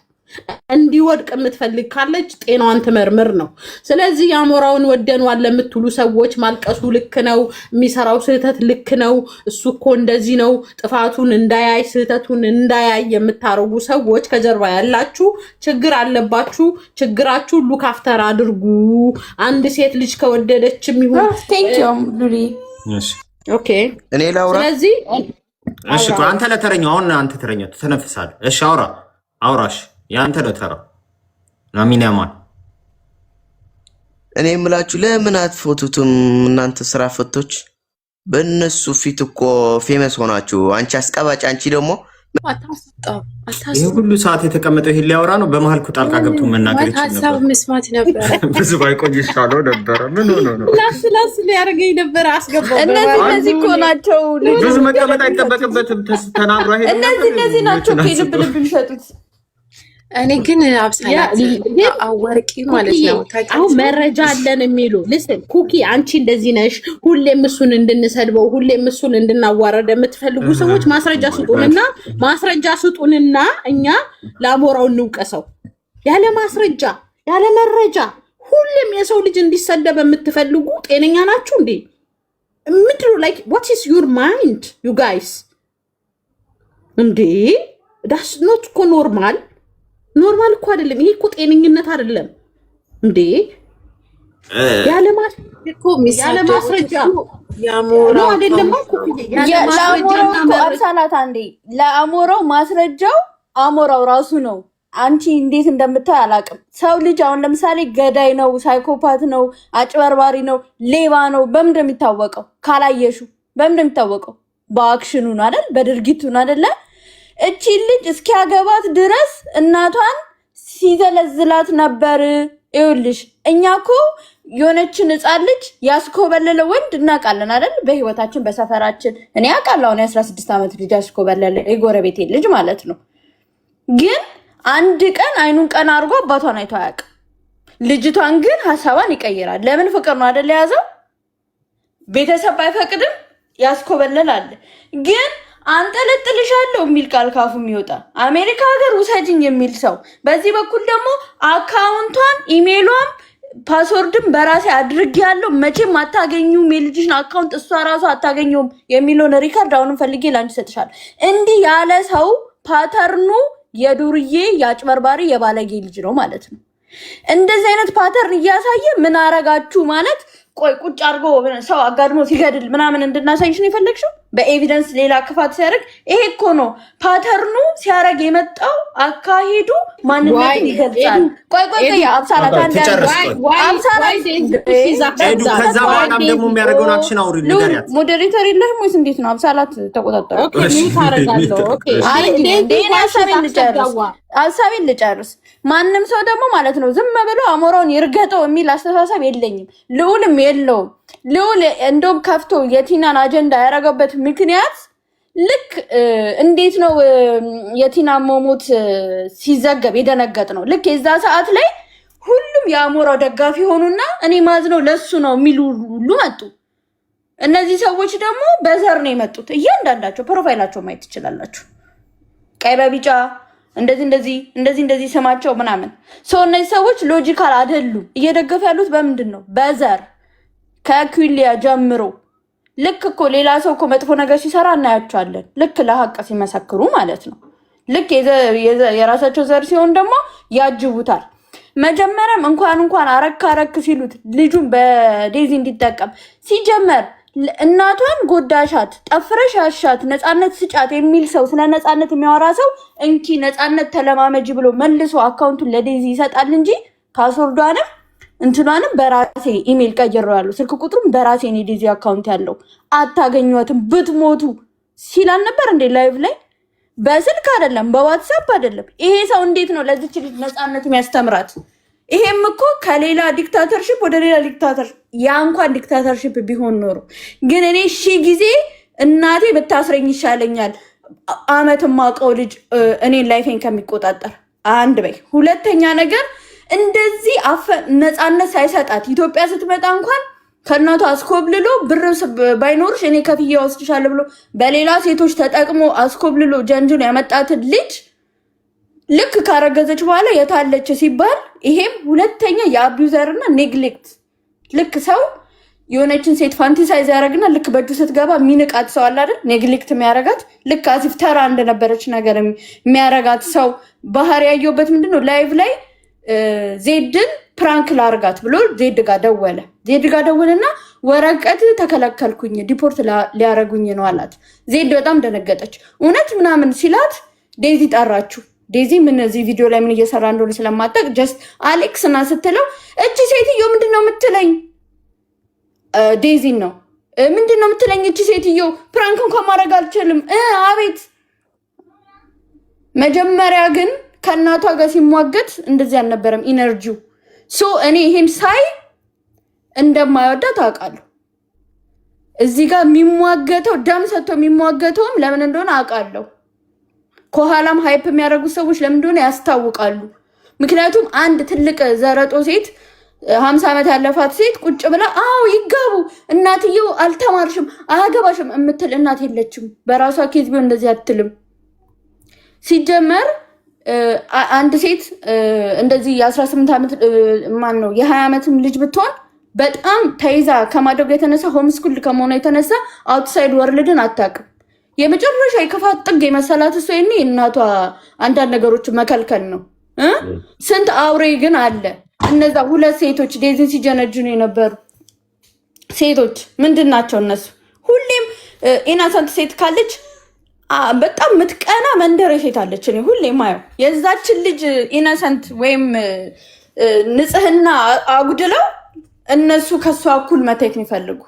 እንዲወድቅ የምትፈልግ ካለች ጤናዋን ትመርምር ነው። ስለዚህ የአሞራውን ወደኗል ለምትሉ ሰዎች ማልቀሱ ልክ ነው፣ የሚሰራው ስህተት ልክ ነው፣ እሱ እኮ እንደዚህ ነው፣ ጥፋቱን እንዳያይ ስህተቱን እንዳያይ የምታረጉ ሰዎች ከጀርባ ያላችሁ ችግር አለባችሁ። ችግራችሁ ሉክ አፍተር አድርጉ። አንድ ሴት ልጅ ከወደደችም ይሁን ኦኬ እኔ ላውራ። ስለዚህ እሺ አንተ ለተረኛው አሁን አንተ ተረኛው ተነፍሳለህ። እሺ አውራሽ ያንተ ነው ተራው። አሚን ያማን እኔ የምላችሁ ለምን አትፎቱትም እናንተ ስራ ፈቶች? በእነሱ ፊት እኮ ፌመስ ሆናችሁ አንቺ አስቀባጭ አንቺ ደግሞ ይሄ ሁሉ ሰዓት የተቀመጠው ይሄን ሊያወራ ነው። በመሀል ጣልቃ ገብቶ መናገር ይችላል ነበር። ሀሳብ መስማት ነበር። ብዙ ባይቆይ ይሻለው ነበር። ምን ሆኖ ነው? ላስ ሊያደርገኝ ነበር። አስገባው። እነዚህ እኮ ናቸው። ብዙ መቀመጥ አይጠበቅበትም። ተናግሯ ሄደ። እነዚህ ናቸው ልብ የሚሸጡት። እኔ ግን አብሳላት አወርቂ ማለት ነው። አሁን መረጃ አለን የሚሉ ልስን ኩኪ አንቺ እንደዚህ ነሽ፣ ሁሌም እሱን እንድንሰድበው ሁሌም እሱን እንድናዋረድ የምትፈልጉ ሰዎች ማስረጃ ስጡንና እኛ ለአሞራው እንውቀሰው። ያለ ማስረጃ ያለ መረጃ ሁሌም የሰው ልጅ እንዲሰደብ የምትፈልጉ ጤነኛ ናችሁ እንዴ? ምድሩ ላይክ what is your mind you guys እንዴ? that's not normal እኮ አይደለም። ይሄ እኮ ጤነኝነት አይደለም እንዴ? ያለ ማስረጃ ያሞራው አይደለም እኮ አብሳላት አንዴ ለአሞራው ማስረጃው አሞራው ራሱ ነው። አንቺ እንዴት እንደምታይ አላውቅም። ሰው ልጅ አሁን ለምሳሌ ገዳይ ነው፣ ሳይኮፓት ነው፣ አጭበርባሪ ነው፣ ሌባ ነው በምን እንደሚታወቀው ካላየሹ በምን እንደሚታወቀው በአክሽኑ ነው አይደል? በድርጊቱ ነው አይደለ? እቺ ልጅ እስኪያገባት ድረስ እናቷን ሲዘለዝላት ነበር። ይኸውልሽ እኛ እኮ የሆነችን ሕፃን ልጅ ያስኮበለለ ወንድ እናውቃለን አይደል? በህይወታችን በሰፈራችን እኔ አውቃለሁ። 16 ዓመት ልጅ ያስኮበለለ የጎረቤቴ ልጅ ማለት ነው። ግን አንድ ቀን አይኑን ቀና አድርጎ አባቷን አይቶ አያውቅም። ልጅቷን ግን ሀሳቧን ይቀይራል። ለምን? ፍቅር ነው አይደል የያዘው። ቤተሰብ አይፈቅድም ያስኮበለላል። ግን አንጠለጥልሻለሁ የሚል ቃል ካፉ የሚወጣ አሜሪካ ሀገር ውሰጅኝ የሚል ሰው፣ በዚህ በኩል ደግሞ አካውንቷን ኢሜሏም ፓስወርድም በራሴ አድርጌያለሁ መቼም አታገኙም የልጅሽን አካውንት እሷ ራሱ አታገኙም የሚለውን ሪካርድ አሁንም ፈልጌ ላንቺ ሰጥሻለሁ። እንዲህ ያለ ሰው ፓተርኑ የዱርዬ የአጭበርባሪ የባለጌ ልጅ ነው ማለት ነው። እንደዚህ አይነት ፓተርን እያሳየ ምን አረጋችሁ ማለት ቆይ ቁጭ አድርጎ ሰው አጋድሞ ሲገድል ምናምን እንድናሳይሽ ነው የፈለግሽው? በኤቪደንስ ሌላ ክፋት ሲያደርግ ይሄ እኮ ነው ፓተርኑ ሲያደርግ የመጣው አካሄዱ ማንነትን ይገልጻል። ቆይ አብሳላት ከዛ በኋላም ደግሞ የሚያደርገውን አክሽን አውሪ ንገሪያት። ሞዴሬተር የለህም ወይስ እንዴት ነው? አብሳላት ተቆጣጠሩ። ሀሳቤን ልጨርስ። ማንም ሰው ደግሞ ማለት ነው ዝም ብሎ አሞራውን ይርገጠው የሚል አስተሳሰብ የለኝም። ልዑልም የለውም። ልዑል እንደውም ከፍቶ የቲናን አጀንዳ ያደረገበት ምክንያት ልክ እንዴት ነው የቲና መሞት ሲዘገብ የደነገጥ ነው። ልክ የዛ ሰዓት ላይ ሁሉም የአሞራው ደጋፊ ሆኑና እኔ ማዝነው ለሱ ነው የሚሉ ሁሉ መጡ። እነዚህ ሰዎች ደግሞ በዘር ነው የመጡት። እያንዳንዳቸው ፕሮፋይላቸው ማየት ትችላላችሁ። ቀይ በቢጫ እንደዚህ ስማቸው ምናምን ሰው። እነዚህ ሰዎች ሎጂካል አይደሉም። እየደገፉ ያሉት በምንድን ነው? በዘር ከኩሊያ ጀምሮ ልክ እኮ ሌላ ሰው እኮ መጥፎ ነገር ሲሰራ እናያቸዋለን። ልክ ለሀቅ ሲመሰክሩ ማለት ነው። ልክ የራሳቸው ዘር ሲሆን ደግሞ ያጅቡታል። መጀመሪያም እንኳን አረክ ሲሉት ልጁን በዴዚ እንዲጠቀም ሲጀመር እናቷን ጎዳሻት፣ ጠፍረሽ ያሻት፣ ነፃነት ስጫት የሚል ሰው ስለ ነፃነት የሚያወራ ሰው እንኪ ነፃነት ተለማመጂ ብሎ መልሶ አካውንቱን ለዴዚ ይሰጣል እንጂ ፓስወርዷንም እንትኗንም በራሴ ኢሜል ቀይሬው ያለው ስልክ ቁጥሩም በራሴ ነው ዴዚ አካውንት ያለው አታገኙትም ብትሞቱ ሲላል ነበር እንዴ ላይቭ ላይ። በስልክ አይደለም በዋትስአፕ አይደለም። ይሄ ሰው እንዴት ነው ለዚች ልጅ ነፃነት የሚያስተምራት? ይሄም እኮ ከሌላ ዲክታተርሺፕ ወደ ሌላ ዲክታተርሺፕ ያ እንኳን ዲክታተርሺፕ ቢሆን ኖሮ ግን እኔ ጊዜ እናቴ ብታስረኝ ይሻለኛል አመት ማቀው ልጅ እኔን ላይፌን ከሚቆጣጠር አንድ በይ። ሁለተኛ ነገር እንደዚህ ነፃነት ሳይሰጣት ኢትዮጵያ ስትመጣ እንኳን ከእናቷ አስኮብልሎ ብር ባይኖርሽ እኔ ከፍዬ ወስድሻለሁ ብሎ በሌላ ሴቶች ተጠቅሞ አስኮብልሎ ጀንጅኖ ያመጣትን ልጅ ልክ ካረገዘች በኋላ የታለች ሲባል ይሄም ሁለተኛ የአቢዩዘርና ኔግሌክት። ልክ ሰው የሆነችን ሴት ፋንቲሳይዝ ያደረግና ልክ በእጁ ስትገባ ሚንቃት ሰው አለ አይደል? ኔግሌክት የሚያረጋት ልክ አሲፍ ተራ እንደነበረች ነገር የሚያረጋት ሰው ባህሪ ያየሁበት ምንድነው ላይቭ ላይ ዜድን ፕራንክ ላርጋት ብሎ ዜድ ጋር ደወለና ወረቀት ተከለከልኩኝ ዲፖርት ሊያረጉኝ ነው አላት። ዜድ በጣም ደነገጠች። እውነት ምናምን ሲላት ዴዚ ጠራችሁ። ዴዚ ምን እዚህ ቪዲዮ ላይ ምን እየሰራ እንደሆነ ስለማታውቅ ጀስት አሌክስ እና ስትለው እቺ ሴትዮ ምንድነው የምትለኝ? ዴዚን ነው ምንድነው የምትለኝ? እቺ ሴትዮ ፕራንክ እንኳን ማድረግ አልችልም። አቤት መጀመሪያ ግን ከእናቷ ጋር ሲሟገት እንደዚህ አልነበረም ኢነርጂው። ሶ እኔ ይሄን ሳይ እንደማይወዳት አውቃለሁ። እዚህ ጋር የሚሟገተው ደም ሰጥቶ የሚሟገተውም ለምን እንደሆነ አውቃለሁ። ከኋላም ሃይፕ የሚያደርጉት ሰዎች ለምን እንደሆነ ያስታውቃሉ። ምክንያቱም አንድ ትልቅ ዘረጦ ሴት 50 ዓመት ያለፋት ሴት ቁጭ ብላ አዎ ይጋቡ እናትየው አልተማርሽም አያገባሽም የምትል እናት የለችም። በራሷ ኬዝ ቢሆን እንደዚህ አትልም። ሲጀመር አንድ ሴት እንደዚህ የ18 ዓመት ማን ነው የ20 ዓመትም ልጅ ብትሆን በጣም ተይዛ ከማደግ የተነሳ ሆምስኩል ከመሆኗ የተነሳ አውትሳይድ ወርልድን አታውቅም። የመጨረሻ የክፋት ጥግ የመሰላት እሷ የኔ እናቷ አንዳንድ ነገሮች መከልከል ነው። ስንት አውሬ ግን አለ። እነዛ ሁለት ሴቶች ዴዚን ሲጀነጅኑ የነበሩ ሴቶች ምንድን ናቸው እነሱ? ሁሌም ኢናሰንት ሴት ካለች በጣም ምትቀና መንደር ሴት አለች። እኔ ሁሌም ማየው የዛችን ልጅ ኢናሰንት ወይም ንጽህና አጉድለው እነሱ ከሷ እኩል መታየት የሚፈልጉ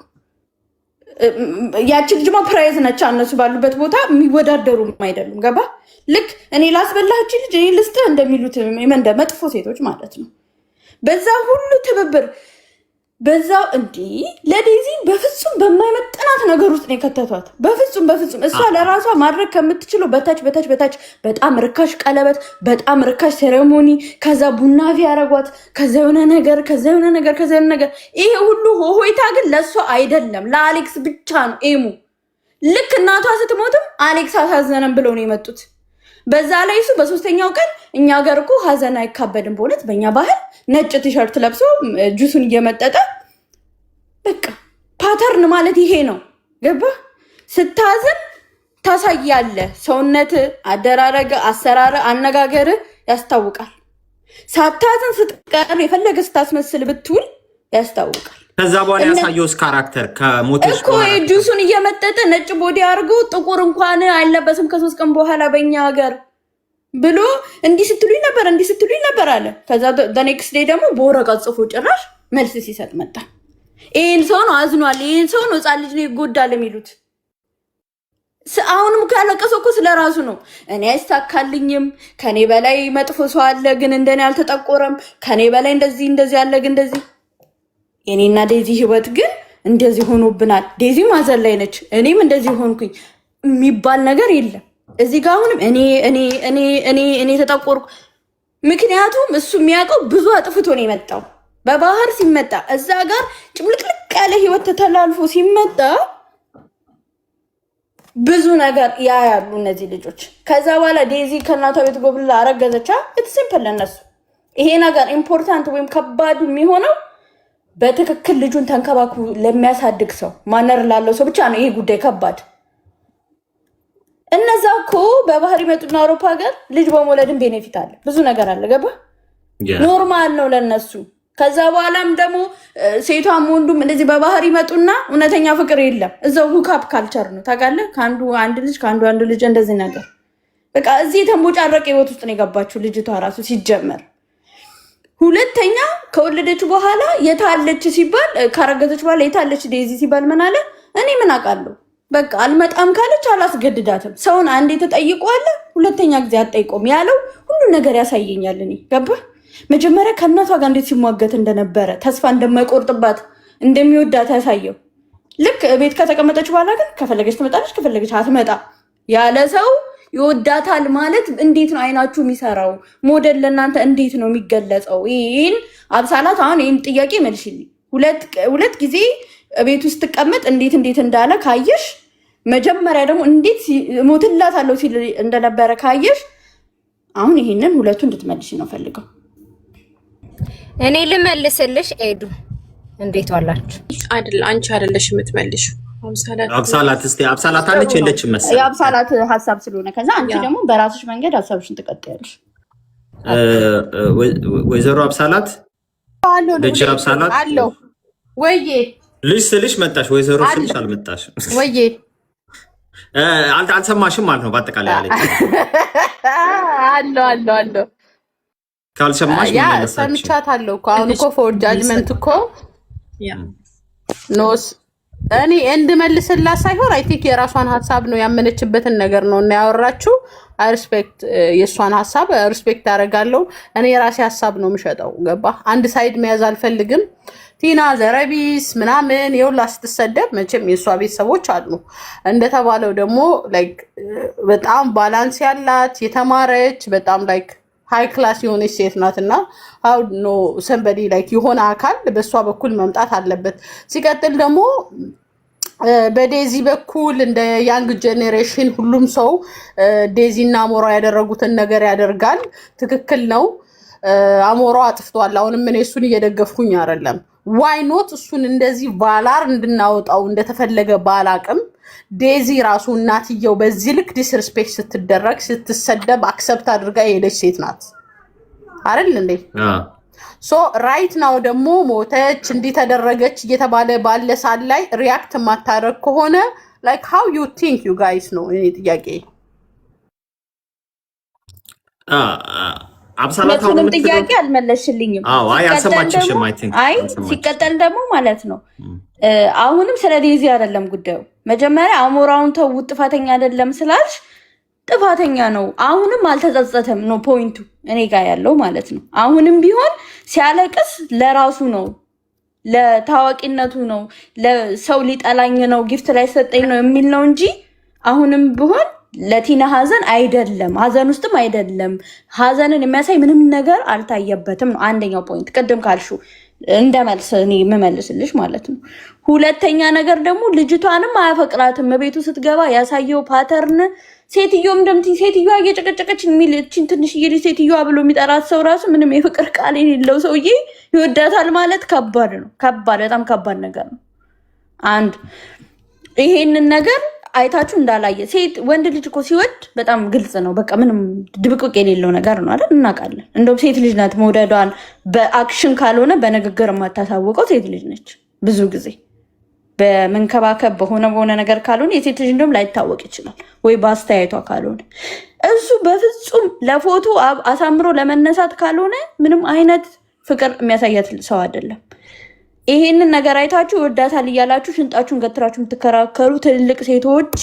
ያችን ልጅማ ፕራይዝ ነች። እነሱ ባሉበት ቦታ የሚወዳደሩ አይደሉም። ገባ? ልክ እኔ ላስበላች ልጅ እኔ ልስጥህ እንደሚሉት የመንደ መጥፎ ሴቶች ማለት ነው። በዛ ሁሉ ትብብር በዛው እንዲህ ለዴዚ በፍጹም በማይመጥናት ነገር ውስጥ ነው የከተቷት። በፍጹም እሷ ለራሷ ማድረግ ከምትችለው በታች በጣም ርካሽ ቀለበት፣ በጣም ርካሽ ሴሬሞኒ፣ ከዛ ቡና ፊያረጓት፣ ከዛ የሆነ ነገር ይሄ ሁሉ ሆሆይታ ግን ለእሷ አይደለም፣ ለአሌክስ ብቻ ነው ኤሙ። ልክ እናቷ ስትሞትም አሌክስ አሳዘነም ብለው ነው የመጡት። በዛ ላይ እሱ በሶስተኛው ቀን እኛ ሀገር እኮ ሀዘን አይካበድም። በእውነት በእኛ ባህል ነጭ ቲሸርት ለብሶ ጁሱን እየመጠጠ በቃ ፓተርን ማለት ይሄ ነው። ገባ? ስታዝን ታሳያለ። ሰውነት፣ አደራረግ፣ አሰራር፣ አነጋገር ያስታውቃል። ሳታዝን ስትቀር የፈለገ ስታስመስል ብትውል ያስታውቃል። ከዛ በኋላ ያሳየውስ ካራክተር ከሞተሽ እኮ ጁሱን እየመጠጠ ነጭ ቦዲ አድርጎ ጥቁር እንኳን አይለበስም ከ3 ቀን በኋላ በእኛ ሀገር ብሎ እንዲህ ስትሉኝ ነበር አለ። ከዛ ኔክስት ዴይ ደግሞ በወረቀት ጽፎ ጭራሽ መልስ ሲሰጥ መጣ። ይህን ሰው ነው አዝኗል፣ ይህን ሰው ነው ህፃን ልጅ ነው ይጎዳል የሚሉት። አሁንም እኮ ያለቀሰው እኮ ስለራሱ ነው። እኔ አይሳካልኝም፣ ከኔ በላይ መጥፎ ሰው አለ ግን እንደኔ አልተጠቆረም፣ ከኔ በላይ እንደዚህ አለ ግን እንደዚህ። የኔና ዴዚ ህይወት ግን እንደዚህ ሆኖብናል። ዴዚ ማዘን ላይ ነች፣ እኔም እንደዚህ ሆንኩኝ የሚባል ነገር የለም እዚህ ጋር። አሁንም እኔ ተጠቆርኩ። ምክንያቱም እሱ የሚያውቀው ብዙ አጥፍቶ ነው የመጣው። በባህር ሲመጣ እዛ ጋር ጭምልቅልቅ ያለ ህይወት ተተላልፎ ሲመጣ ብዙ ነገር ያያሉ እነዚህ ልጆች። ከዛ በኋላ ዴዚ ከእናቷ ቤት ጎብላ አረገዘቻ። ሲምፕል ለነሱ ይሄ ነገር ኢምፖርታንት ወይም ከባዱ የሚሆነው በትክክል ልጁን ተንከባክቡ ለሚያሳድግ ሰው ማነር ላለው ሰው ብቻ ነው ይሄ ጉዳይ ከባድ። እነዛ እኮ በባህር ይመጡና አውሮፓ ሀገር ልጅ በመውለድን ቤኔፊት አለ፣ ብዙ ነገር አለ። ገባ? ኖርማል ነው ለነሱ። ከዛ በኋላም ደግሞ ሴቷም ወንዱም እንደዚህ በባህር ይመጡና እውነተኛ ፍቅር የለም። እዛው ሁካፕ ካልቸር ነው ታውቃለህ። ከአንዱ አንድ ልጅ እንደዚህ ነገር በቃ እዚህ የተንቦጫረቀ ህይወት ውስጥ ነው የገባችው ልጅቷ ራሱ ሲጀመር። ሁለተኛ ከወለደች በኋላ የታለች ሲባል ካረገዘች በኋላ የታለች ዴዚ ሲባል ምን አለ? እኔ ምን አውቃለሁ፣ በቃ አልመጣም ካለች አላስገድዳትም። ሰውን አንዴ ተጠይቋለ፣ ሁለተኛ ጊዜ አትጠይቆም ያለው ሁሉ ነገር ያሳየኛል። እኔ ገባ? መጀመሪያ ከእናቷ ጋር እንዴት ሲሟገት እንደነበረ፣ ተስፋ እንደማይቆርጥባት እንደሚወዳት ያሳየው። ልክ ቤት ከተቀመጠች በኋላ ግን ከፈለገች ትመጣለች፣ ከፈለገች አትመጣ ያለ ሰው ይወዳታል ማለት እንዴት ነው አይናችሁ የሚሰራው? ሞዴል ለእናንተ እንዴት ነው የሚገለጸው? ይህን አብሳላት አሁን ይህን ጥያቄ መልሽልኝ። ሁለት ጊዜ ቤት ውስጥ ትቀመጥ እንዴት እንዳለ ካየሽ፣ መጀመሪያ ደግሞ እንዴት ሞትላታለሁ ሲል እንደነበረ ካየሽ፣ አሁን ይህንን ሁለቱ እንድትመልሽ ነው ፈልገው። እኔ ልመልስልሽ። ኤዱ እንዴት ዋላችሁ? አንቺ አይደለሽ የምትመልሽ አብሳላት። እስቲ አብሳላት አለች የለችም መሰለኝ። የአብሳላት ሀሳብ ስለሆነ ከዛ አንቺ ደግሞ በራስሽ መንገድ ሀሳብሽን ትቀጥያለሽ። ወይዘሮ አብሳላት ልጅ አብሳላት አለው ወይዬ ልጅ ስልሽ መጣሽ፣ ወይዘሮ ስልሽ አልመጣሽ። ወይዬ አልሰማሽም ማለት ነው በአጠቃላይ አለች። አሎ ካልሰማሽ ያ ሰምቻታለሁ እኮ አሁን እኮ ፎር ጃጅመንት እኮ ኖስ እኔ እንድመልስላት ሳይሆን አይ ቲንክ የራሷን ሀሳብ ነው ያመነችበትን ነገር ነው እና ያወራችሁ። አይ ሪስፔክት የእሷን ሀሳብ ሪስፔክት አደርጋለሁ። እኔ የራሴ ሀሳብ ነው የምሸጠው። ገባ? አንድ ሳይድ መያዝ አልፈልግም። ቲና ዘረቢስ ምናምን የሁላ ስትሰደብ መቼም የእሷ ቤተሰቦች አሉ። እንደተባለው ደግሞ ላይክ በጣም ባላንስ ያላት የተማረች በጣም ላይክ ሃይ ክላስ የሆነች ሴት ናት እና ሀው ኖ ሰንበዲ ላይክ የሆነ አካል በእሷ በኩል መምጣት አለበት። ሲቀጥል ደግሞ በዴዚ በኩል እንደ ያንግ ጄኔሬሽን ሁሉም ሰው ዴዚ እና አሞራ ያደረጉትን ነገር ያደርጋል። ትክክል ነው። አሞራ አጥፍቷል። አሁንም እኔ እሱን እየደገፍኩኝ አይደለም። ዋይ ኖት እሱን እንደዚህ ቫላር እንድናወጣው እንደተፈለገ ባላቅም ዴዚ ራሱ እናትየው በዚህ ልክ ዲስሪስፔክት ስትደረግ ስትሰደብ አክሰፕት አድርጋ የሄደች ሴት ናት አይደል እንዴ? ሶ ራይት ናው ደግሞ ሞተች እንዲህ ተደረገች እየተባለ ባለ ሳል ላይ ሪያክት ማታረግ ከሆነ ላይክ ሃው ዩ ቲንክ ዩ ጋይስ ነው እኔ ጥያቄ። አብሳላታውንም ጥያቄ አልመለሽልኝም። አይ አልሰማችሽም። አይ ሲቀጠል ደግሞ ማለት ነው አሁንም ስለ ዴዚ አይደለም ጉዳዩ። መጀመሪያ አሞራውን ተው ጥፋተኛ አይደለም ስላልሽ ጥፋተኛ ነው። አሁንም አልተጸጸተም ነው ፖይንቱ እኔ ጋር ያለው ማለት ነው። አሁንም ቢሆን ሲያለቅስ ለራሱ ነው፣ ለታዋቂነቱ ነው፣ ለሰው ሊጠላኝ ነው ጊፍት ላይ ሰጠኝ ነው የሚል ነው እንጂ አሁንም ቢሆን ለቲና ሀዘን አይደለም፣ ሀዘን ውስጥም አይደለም። ሀዘንን የሚያሳይ ምንም ነገር አልታየበትም ነው አንደኛው ፖይንት። ቅድም ካልሹ እንደመልስ እኔ የምመልስልሽ ማለት ነው። ሁለተኛ ነገር ደግሞ ልጅቷንም አያፈቅራትም። ቤቱ ስትገባ ያሳየው ፓተርን ሴትዮዋ እንደምትይ ሴትዮዋ እየጨቀጨቀች የሚል እቺን ትንሽዬ ሴትዮዋ ብሎ የሚጠራት ሰው ራሱ ምንም የፍቅር ቃል የሌለው ሰውዬ ይወዳታል ማለት ከባድ ነው። ከባድ በጣም ከባድ ነገር ነው። አንድ ይሄንን ነገር አይታችሁ እንዳላየ ሴት ወንድ ልጅ እኮ ሲወድ በጣም ግልጽ ነው። በቃ ምንም ድብቅቅ የሌለው ነገር ነው አይደል? እናውቃለን። እንደውም ሴት ልጅ ናት መውደዷን በአክሽን ካልሆነ በንግግር የማታሳወቀው ሴት ልጅ ነች። ብዙ ጊዜ በመንከባከብ በሆነ ነገር ካልሆነ የሴት ልጅ እንደውም ላይታወቅ ይችላል፣ ወይ በአስተያየቷ ካልሆነ። እሱ በፍጹም ለፎቶ አሳምሮ ለመነሳት ካልሆነ ምንም አይነት ፍቅር የሚያሳያት ሰው አይደለም። ይሄንን ነገር አይታችሁ ይወዳታል እያላችሁ ሽንጣችሁን ገትራችሁ የምትከራከሩ ትልልቅ ሴቶች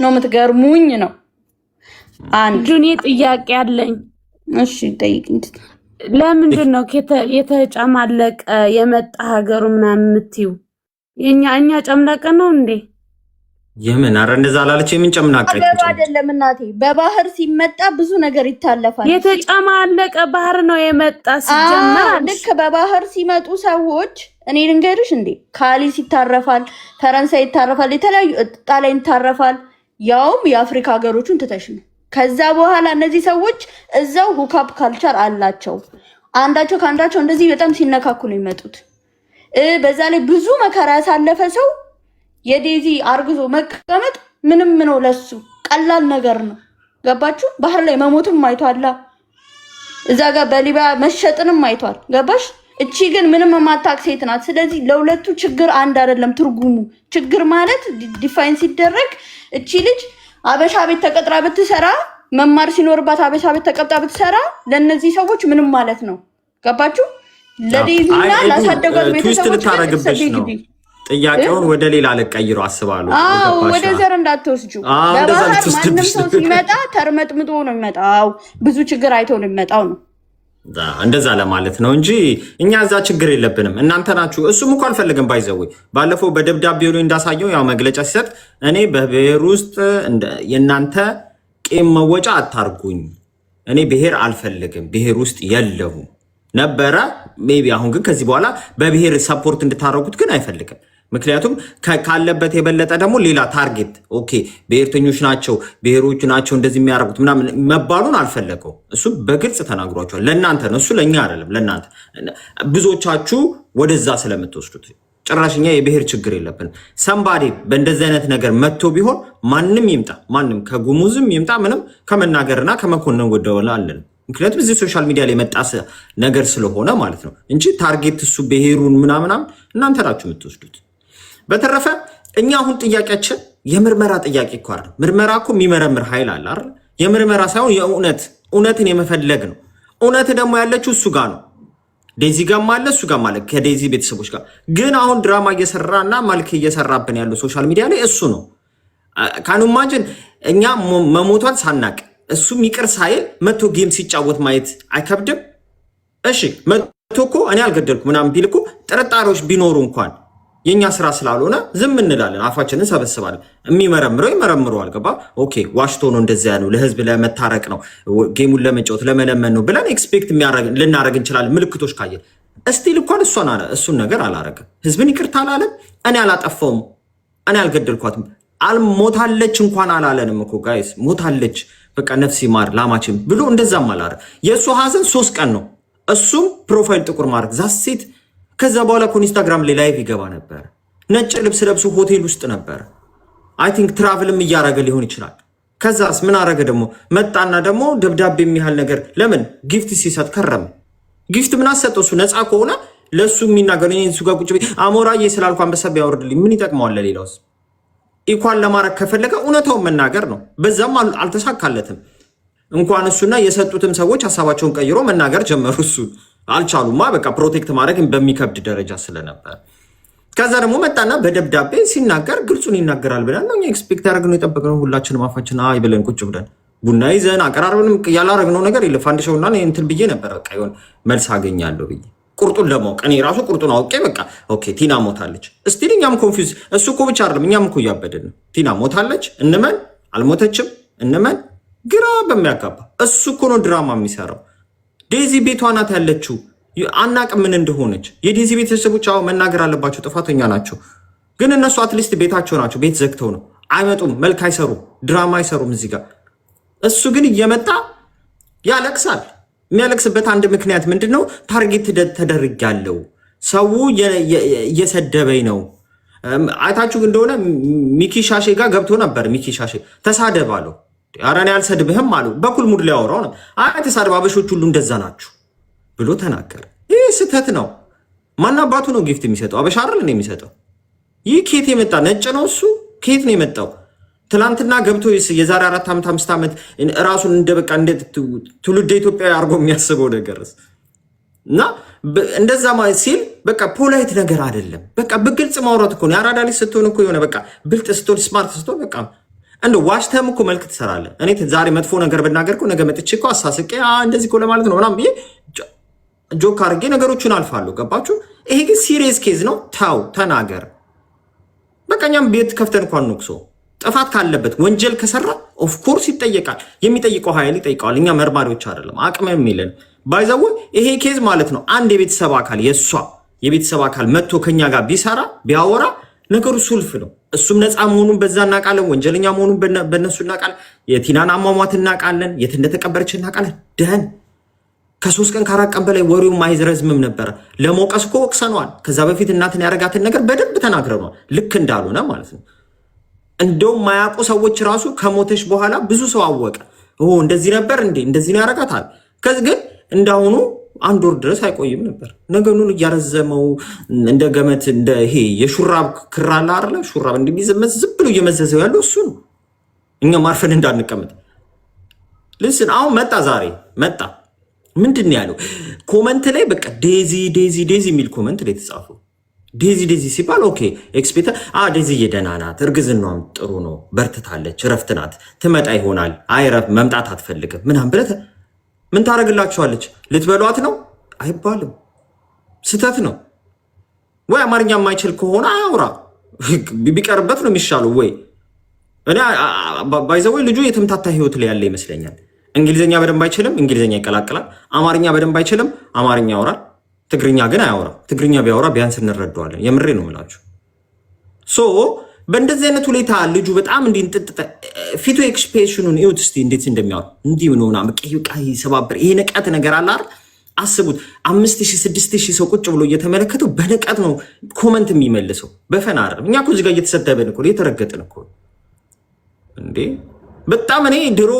ነው የምትገርሙኝ ነው። አንድ እኔ ጥያቄ አለኝ። እሺ ጠይቅ። ለምንድን ነው የተጨማለቀ የመጣ ሀገሩ ምናምን የምትይው? እኛ ጨምለቀ ነው እንዴ? የምን አረ እንደዛ አላለች። የምን ጨምናቀች አይደለም እናቴ። በባህር ሲመጣ ብዙ ነገር ይታለፋል። የተጨማለቀ ባህር ነው የመጣ ሲጀመር። ልክ በባህር ሲመጡ ሰዎች እኔ ልንገርሽ እንዴ ካሊስ ይታረፋል፣ ፈረንሳይ ይታረፋል፣ የተለያዩ ጣሊያን ይታረፋል። ያውም የአፍሪካ ሀገሮችን ትተሽ ነው። ከዛ በኋላ እነዚህ ሰዎች እዛው ሁካፕ ካልቸር አላቸው። አንዳቸው ከአንዳቸው እንደዚህ በጣም ሲነካኩ ነው የሚመጡት። በዛ ላይ ብዙ መከራ ያሳለፈ ሰው የዴዚ አርግዞ መቀመጥ ምንም ነው ለሱ ቀላል ነገር ነው። ገባችሁ? ባህር ላይ መሞትም አይቷላ። እዛ ጋር በሊቢያ መሸጥንም አይቷል። ገባሽ? እቺ ግን ምንም የማታውቅ ሴት ናት። ስለዚህ ለሁለቱ ችግር አንድ አይደለም ትርጉሙ። ችግር ማለት ዲፋይን ሲደረግ እቺ ልጅ አበሻ ቤት ተቀጥራ ብትሰራ መማር ሲኖርባት አበሻ ቤት ተቀጥራ ብትሰራ ለነዚህ ሰዎች ምንም ማለት ነው። ገባችሁ? ለዴዚና ላሳደጓት ቤተሰቦች ነው። ጥያቄውን ወደ ሌላ ልቀይሮ አስባለሁ። ወደ ዘር እንዳትወስጁ። በባህር ማንም ሰው ሲመጣ ተርመጥምጦ ነው የሚመጣው። ብዙ ችግር አይቶ ነው የሚመጣው ነው። እንደዛ ለማለት ነው እንጂ እኛ እዛ ችግር የለብንም። እናንተ ናችሁ። እሱም እኮ አልፈልግም ባይዘው ባለፈው በደብዳቤው ላይ እንዳሳየው ያው መግለጫ ሲሰጥ እኔ በብሔር ውስጥ የእናንተ ቂም መወጫ አታርጉኝ፣ እኔ ብሔር አልፈልግም፣ ብሔር ውስጥ የለሁም ነበረ። ሜቢ አሁን ግን ከዚህ በኋላ በብሔር ሰፖርት እንድታረጉት ግን አይፈልግም። ምክንያቱም ካለበት የበለጠ ደግሞ ሌላ ታርጌት ኦኬ ብሔርተኞች ናቸው ብሔሮቹ ናቸው እንደዚህ የሚያደርጉት ምናምን መባሉን አልፈለገው። እሱ በግልጽ ተናግሯቸዋል። ለእናንተ ነው እሱ፣ ለእኛ አይደለም። ለእናንተ ብዙዎቻችሁ ወደዛ ስለምትወስዱት ጭራሽኛ የብሔር ችግር የለብንም። ሰምባዴ በእንደዚህ አይነት ነገር መጥቶ ቢሆን ማንም ይምጣ ማንም ከጉሙዝም ይምጣ ምንም ከመናገርና ከመኮንን ወደወላ አለን። ምክንያቱም እዚህ ሶሻል ሚዲያ ላይ መጣ ነገር ስለሆነ ማለት ነው እንጂ ታርጌት እሱ ብሔሩን ምናምናም እናንተ ናችሁ የምትወስዱት። በተረፈ እኛ አሁን ጥያቄያችን የምርመራ ጥያቄ እኮ አይደል? ምርመራ እኮ የሚመረምር ኃይል አለ አይደል? የምርመራ ሳይሆን እውነትን የመፈለግ ነው። እውነት ደግሞ ያለችው እሱ ጋር ነው። ዴዚ ጋም አለ እሱ ጋም አለ ከዴዚ ቤተሰቦች ጋር። ግን አሁን ድራማ እየሰራና መልክ እየሰራብን ያለው ሶሻል ሚዲያ ላይ እሱ ነው። ካኑ ማጅን እኛ መሞቷን ሳናቅ እሱም ይቅር ሳይል መቶ ጌም ሲጫወት ማየት አይከብድም? እሺ መቶ እኮ እኔ አልገደልኩ ምናምን ቢል እኮ ጥርጣሬዎች ቢኖሩ እንኳን የኛ ስራ ስላልሆነ ዝም እንላለን፣ አፋችንን ሰበስባለን። የሚመረምረው ይመረምረዋል። ገባ? ኦኬ ዋሽቶ ነው እንደዚያ ነው፣ ለህዝብ ለመታረቅ ነው፣ ጌሙን ለመጫወት ለመለመን ነው ብለን ኤክስፔክት ልናደረግ እንችላለን። ምልክቶች ካየን እስቲል እንኳን እሱን ነገር አላረገም። ህዝብን ይቅርታ አላለም። እኔ አላጠፋውም፣ እኔ አልገደልኳትም፣ አልሞታለች እንኳን አላለንም እኮ ጋይስ። ሞታለች በቃ ነፍስ ይማር ላማችን ብሎ እንደዛም አላረ። የእሱ ሀዘን 3 ቀን ነው። እሱም ፕሮፋይል ጥቁር ማድረግ ዛሴት። ከዛ በኋላ እኮ ኢንስታግራም ላይ ላይቭ ይገባ ነበር። ነጭ ልብስ ለብሶ ሆቴል ውስጥ ነበር። አይ ቲንክ ትራቭልም እያረገ ሊሆን ይችላል። ከዛስ ምን አረገ ደግሞ? መጣና ደግሞ ደብዳቤ የሚያህል ነገር ለምን ጊፍት ሲሰጥ ከረመ። ጊፍት ምን አሰጠው? እሱ ነፃ ከሆነ ለእሱ የሚናገር እሱ ጋር ቁጭ አሞራዬ ስላልኩ አንበሳ ቢያወርድልኝ ምን ይጠቅመዋል? ለሌላውስ ኢኳል ለማድረግ ከፈለገ እውነታውን መናገር ነው። በዛም አልተሳካለትም። እንኳን እሱና የሰጡትም ሰዎች ሀሳባቸውን ቀይሮ መናገር ጀመሩ። እሱ አልቻሉማ። በቃ ፕሮቴክት ማድረግ በሚከብድ ደረጃ ስለነበር ከዛ ደግሞ መጣና በደብዳቤ ሲናገር ግልጹን ይናገራል ብለን ነው ኤክስፔክት ያደረግነው የጠበቅነው። ሁላችንም አፋችን አይ ብለን ቁጭ ብለን ቡና ይዘን አቀራርበንም ያላረግነው ነገር የለ። ፋንዲሻውና እንትን ብዬ ነበር በቃ ይሆን መልስ አገኛለሁ ብዬ ቁርጡን ለማወቅ እኔ ራሱ ቁርጡን አውቄ በቃ ኦኬ ቲና ሞታለች። እስቲል እኛም ኮንፊውዝ፣ እሱ እኮ ብቻ አይደለም እኛም እኮ እያበድን ነው። ቲና ሞታለች እንመን፣ አልሞተችም እንመን፣ ግራ በሚያጋባ እሱ እኮ ነው ድራማ የሚሰራው። ዴዚ ቤቷ ናት ያለችው፣ አናቅም ምን እንደሆነች። የዴዚ ቤተሰቦች አዎ መናገር አለባቸው፣ ጥፋተኛ ናቸው። ግን እነሱ አትሊስት ቤታቸው ናቸው፣ ቤት ዘግተው ነው አይመጡም፣ መልክ አይሰሩም፣ ድራማ አይሰሩም እዚህ ጋር። እሱ ግን እየመጣ ያለቅሳል። የሚያለቅስበት አንድ ምክንያት ምንድን ነው? ታርጌት ተደርጊያለሁ፣ ሰው እየሰደበኝ ነው። አይታችሁ እንደሆነ ሚኪ ሻሼ ጋር ገብቶ ነበር። ሚኪ ሻሼ ተሳደብ አለው። ኧረ እኔ አልሰድብህም አሉ። በኩል ሙድ ላይ ያወራው ነው። አይ ተሳደብ፣ አበሾች ሁሉ እንደዛ ናችሁ ብሎ ተናገረ። ይህ ስህተት ነው። ማን አባቱ ነው ጊፍት የሚሰጠው? አበሻ አይደል ነው የሚሰጠው? ይህ ኬት የመጣ ነጭ ነው እሱ? ኬት ነው የመጣው? ትላንትና ገብቶ የዛሬ 4 ዓመት 5 ዓመት ራሱን እንደበቃ እንደ ትውልደ ኢትዮጵያ አድርጎ የሚያስበው ነገርስ እና እንደዛ ማለት ሲል በቃ ፖላይት ነገር አይደለም። በቃ በግልጽ ማውራት እኮ ነው። የአራዳ ልጅ ስትሆን እኮ የሆነ በቃ ብልጥ ስትሆን ስማርት ስትሆን በቃ እንደ ዋሽተህም እኮ መልክ ትሰራለህ። እኔ ዛሬ መጥፎ ነገር ብናገር እኮ ነገ መጥቼ እኮ አሳስቄ እንደዚህ እኮ ለማለት ነው ምናምን ብዬ ጆክ አድርጌ ነገሮችን አልፋለሁ። ገባችሁ? ይሄ ግን ሲሪየስ ኬዝ ነው። ታው ተናገር። በቃ እኛም ቤት ከፍተን እንኳን ንቅሶ ጥፋት ካለበት ወንጀል ከሰራ ኦፍኮርስ ይጠየቃል። የሚጠይቀው ኃይል ይጠይቀዋል። እኛ መርማሪዎች አይደለም፣ አቅም የሚለን ባይዘው ይሄ ኬዝ ማለት ነው። አንድ የቤተሰብ አካል የእሷ የቤተሰብ አካል መጥቶ ከኛ ጋር ቢሰራ ቢያወራ ነገሩ ሱልፍ ነው። እሱም ነፃ መሆኑን በዛ እናውቃለን፣ ወንጀለኛ መሆኑን በእነሱ እናውቃለን። የቲናን አሟሟት እናውቃለን፣ የት እንደተቀበረች እናውቃለን። ደህን ከ3 ቀን ከ4 ቀን በላይ ወሬውን ማይዝረዝምም ነበረ። ለመውቀስ እኮ ወቅሰነዋል። ከዛ በፊት እናትን ያደረጋትን ነገር በደንብ ተናግረነዋል፣ ልክ እንዳልሆነ ማለት ነው። እንደውም ማያውቁ ሰዎች ራሱ ከሞተች በኋላ ብዙ ሰው አወቀ። እንደዚህ ነበር እንዴ እንደዚህ ነው ያደረጋታል። ከዚህ ግን እንዳሁኑ 1 ወር ድረስ አይቆይም ነበር። ነገኑን እያረዘመው እንደ ገመት እንደ ይሄ የሹራብ ክራላ አይደለ ሹራብ እንደሚዘመዝ ዝም ብሎ እየመዘዘው ያለው እሱ ነው። እኛ ማርፈን እንዳንቀመጥ ልስን አሁን መጣ፣ ዛሬ መጣ። ምንድን ነው ያለው ኮመንት ላይ? በቃ ዴዚ ዴዚ ዴዚ የሚል ኮመንት ላይ ተጻፈው። ዴዚ ዴዚ ሲባል ኦኬ ኤክስፔክት ዴዚ እየደህና ናት፣ እርግዝናዋም ጥሩ ነው፣ በርትታለች፣ እረፍት ናት፣ ትመጣ ይሆናል። አይረፍ መምጣት አትፈልግም ምናምን ብለህ ምን ታደርግላችኋለች? ልትበሏት ነው አይባልም። ስተት ነው ወይ? አማርኛ የማይችል ከሆነ አያውራ፣ ቢቀርበት ነው የሚሻለው። ወይ እኔ ባይዘወይ ልጁ የተምታታ ህይወት ላይ ያለ ይመስለኛል። እንግሊዝኛ በደንብ አይችልም፣ እንግሊዝኛ ይቀላቅላል። አማርኛ በደንብ አይችልም፣ አማርኛ ያወራል። ትግርኛ ግን አያወራም። ትግርኛ ቢያወራ ቢያንስ እንረዳዋለን። የምሬ ነው የምላችሁ። ሶ በእንደዚህ አይነት ሁኔታ ልጁ በጣም እንዲንጥጥ ፊቱ ኤክስፕሬሽኑን ይሁት እስቲ እንዴት እንደሚያወራ እንዲህ ነው ምናምን በቃ ሰባበር ይሄ ንቀት ነገር አለ አይደል? አስቡት 5000 6000 ሰው ቁጭ ብሎ እየተመለከተው በንቀት ነው ኮመንት የሚመልሰው። በፈና አይደለም። እኛ እኮ እዚህ ጋር እየተሰደበን እኮ እየተረገጥን እኮ እንዴ። በጣም እኔ ድሮ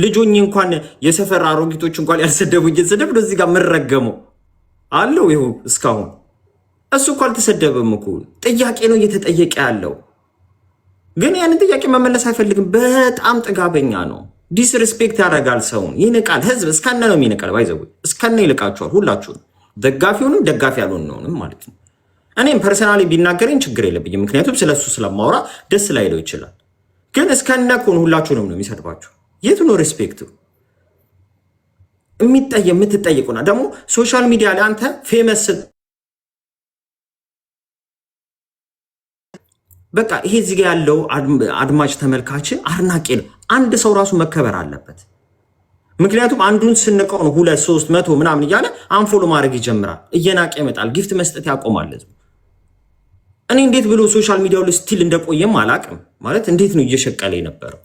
ልጆኝ እንኳን የሰፈር አሮጊቶች እንኳን ያልሰደቡ እየተሰደብ ነው እዚህ ጋር የምንረገመው አለው። ይሁን እስካሁን እሱ እኮ አልተሰደበም እኮ ጥያቄ ነው እየተጠየቀ ያለው። ግን ያንን ጥያቄ መመለስ አይፈልግም። በጣም ጥጋበኛ ነው። ዲስሪስፔክት ያደርጋል፣ ሰውን ይንቃል። ህዝብ እስከነ ነው የሚንቃል። ባይዘው እስከነ ይልቃችኋል። ሁላችሁም ደጋፊውንም ደጋፊ ያልሆነውንም ማለት ነው። እኔም ፐርሰናሊ ቢናገረኝ ችግር የለብኝም፣ ምክንያቱም ስለሱ ስለማውራ ደስ ላይለው ይችላል። ግን እስከነ ኮን ሁላችሁንም ነው የሚሰድባችሁ። የቱ ነው ሪስፔክቱ? የምትጠይቁና ደግሞ ሶሻል ሚዲያ ላይ አንተ ፌመስ በቃ ይሄ እዚህ ጋር ያለው አድማጭ ተመልካች አድናቂ ነው። አንድ ሰው ራሱ መከበር አለበት። ምክንያቱም አንዱን ስንቀው ነው 200 300 ምናምን እያለ አንፎሎ ማድረግ ይጀምራል። እየናቀ ይመጣል። ጊፍት መስጠት ያቆማል። እኔ እንዴት ብሎ ሶሻል ሚዲያው ላይ ስቲል እንደቆየም አላቅም። ማለት እንዴት ነው እየሸቀለ የነበረው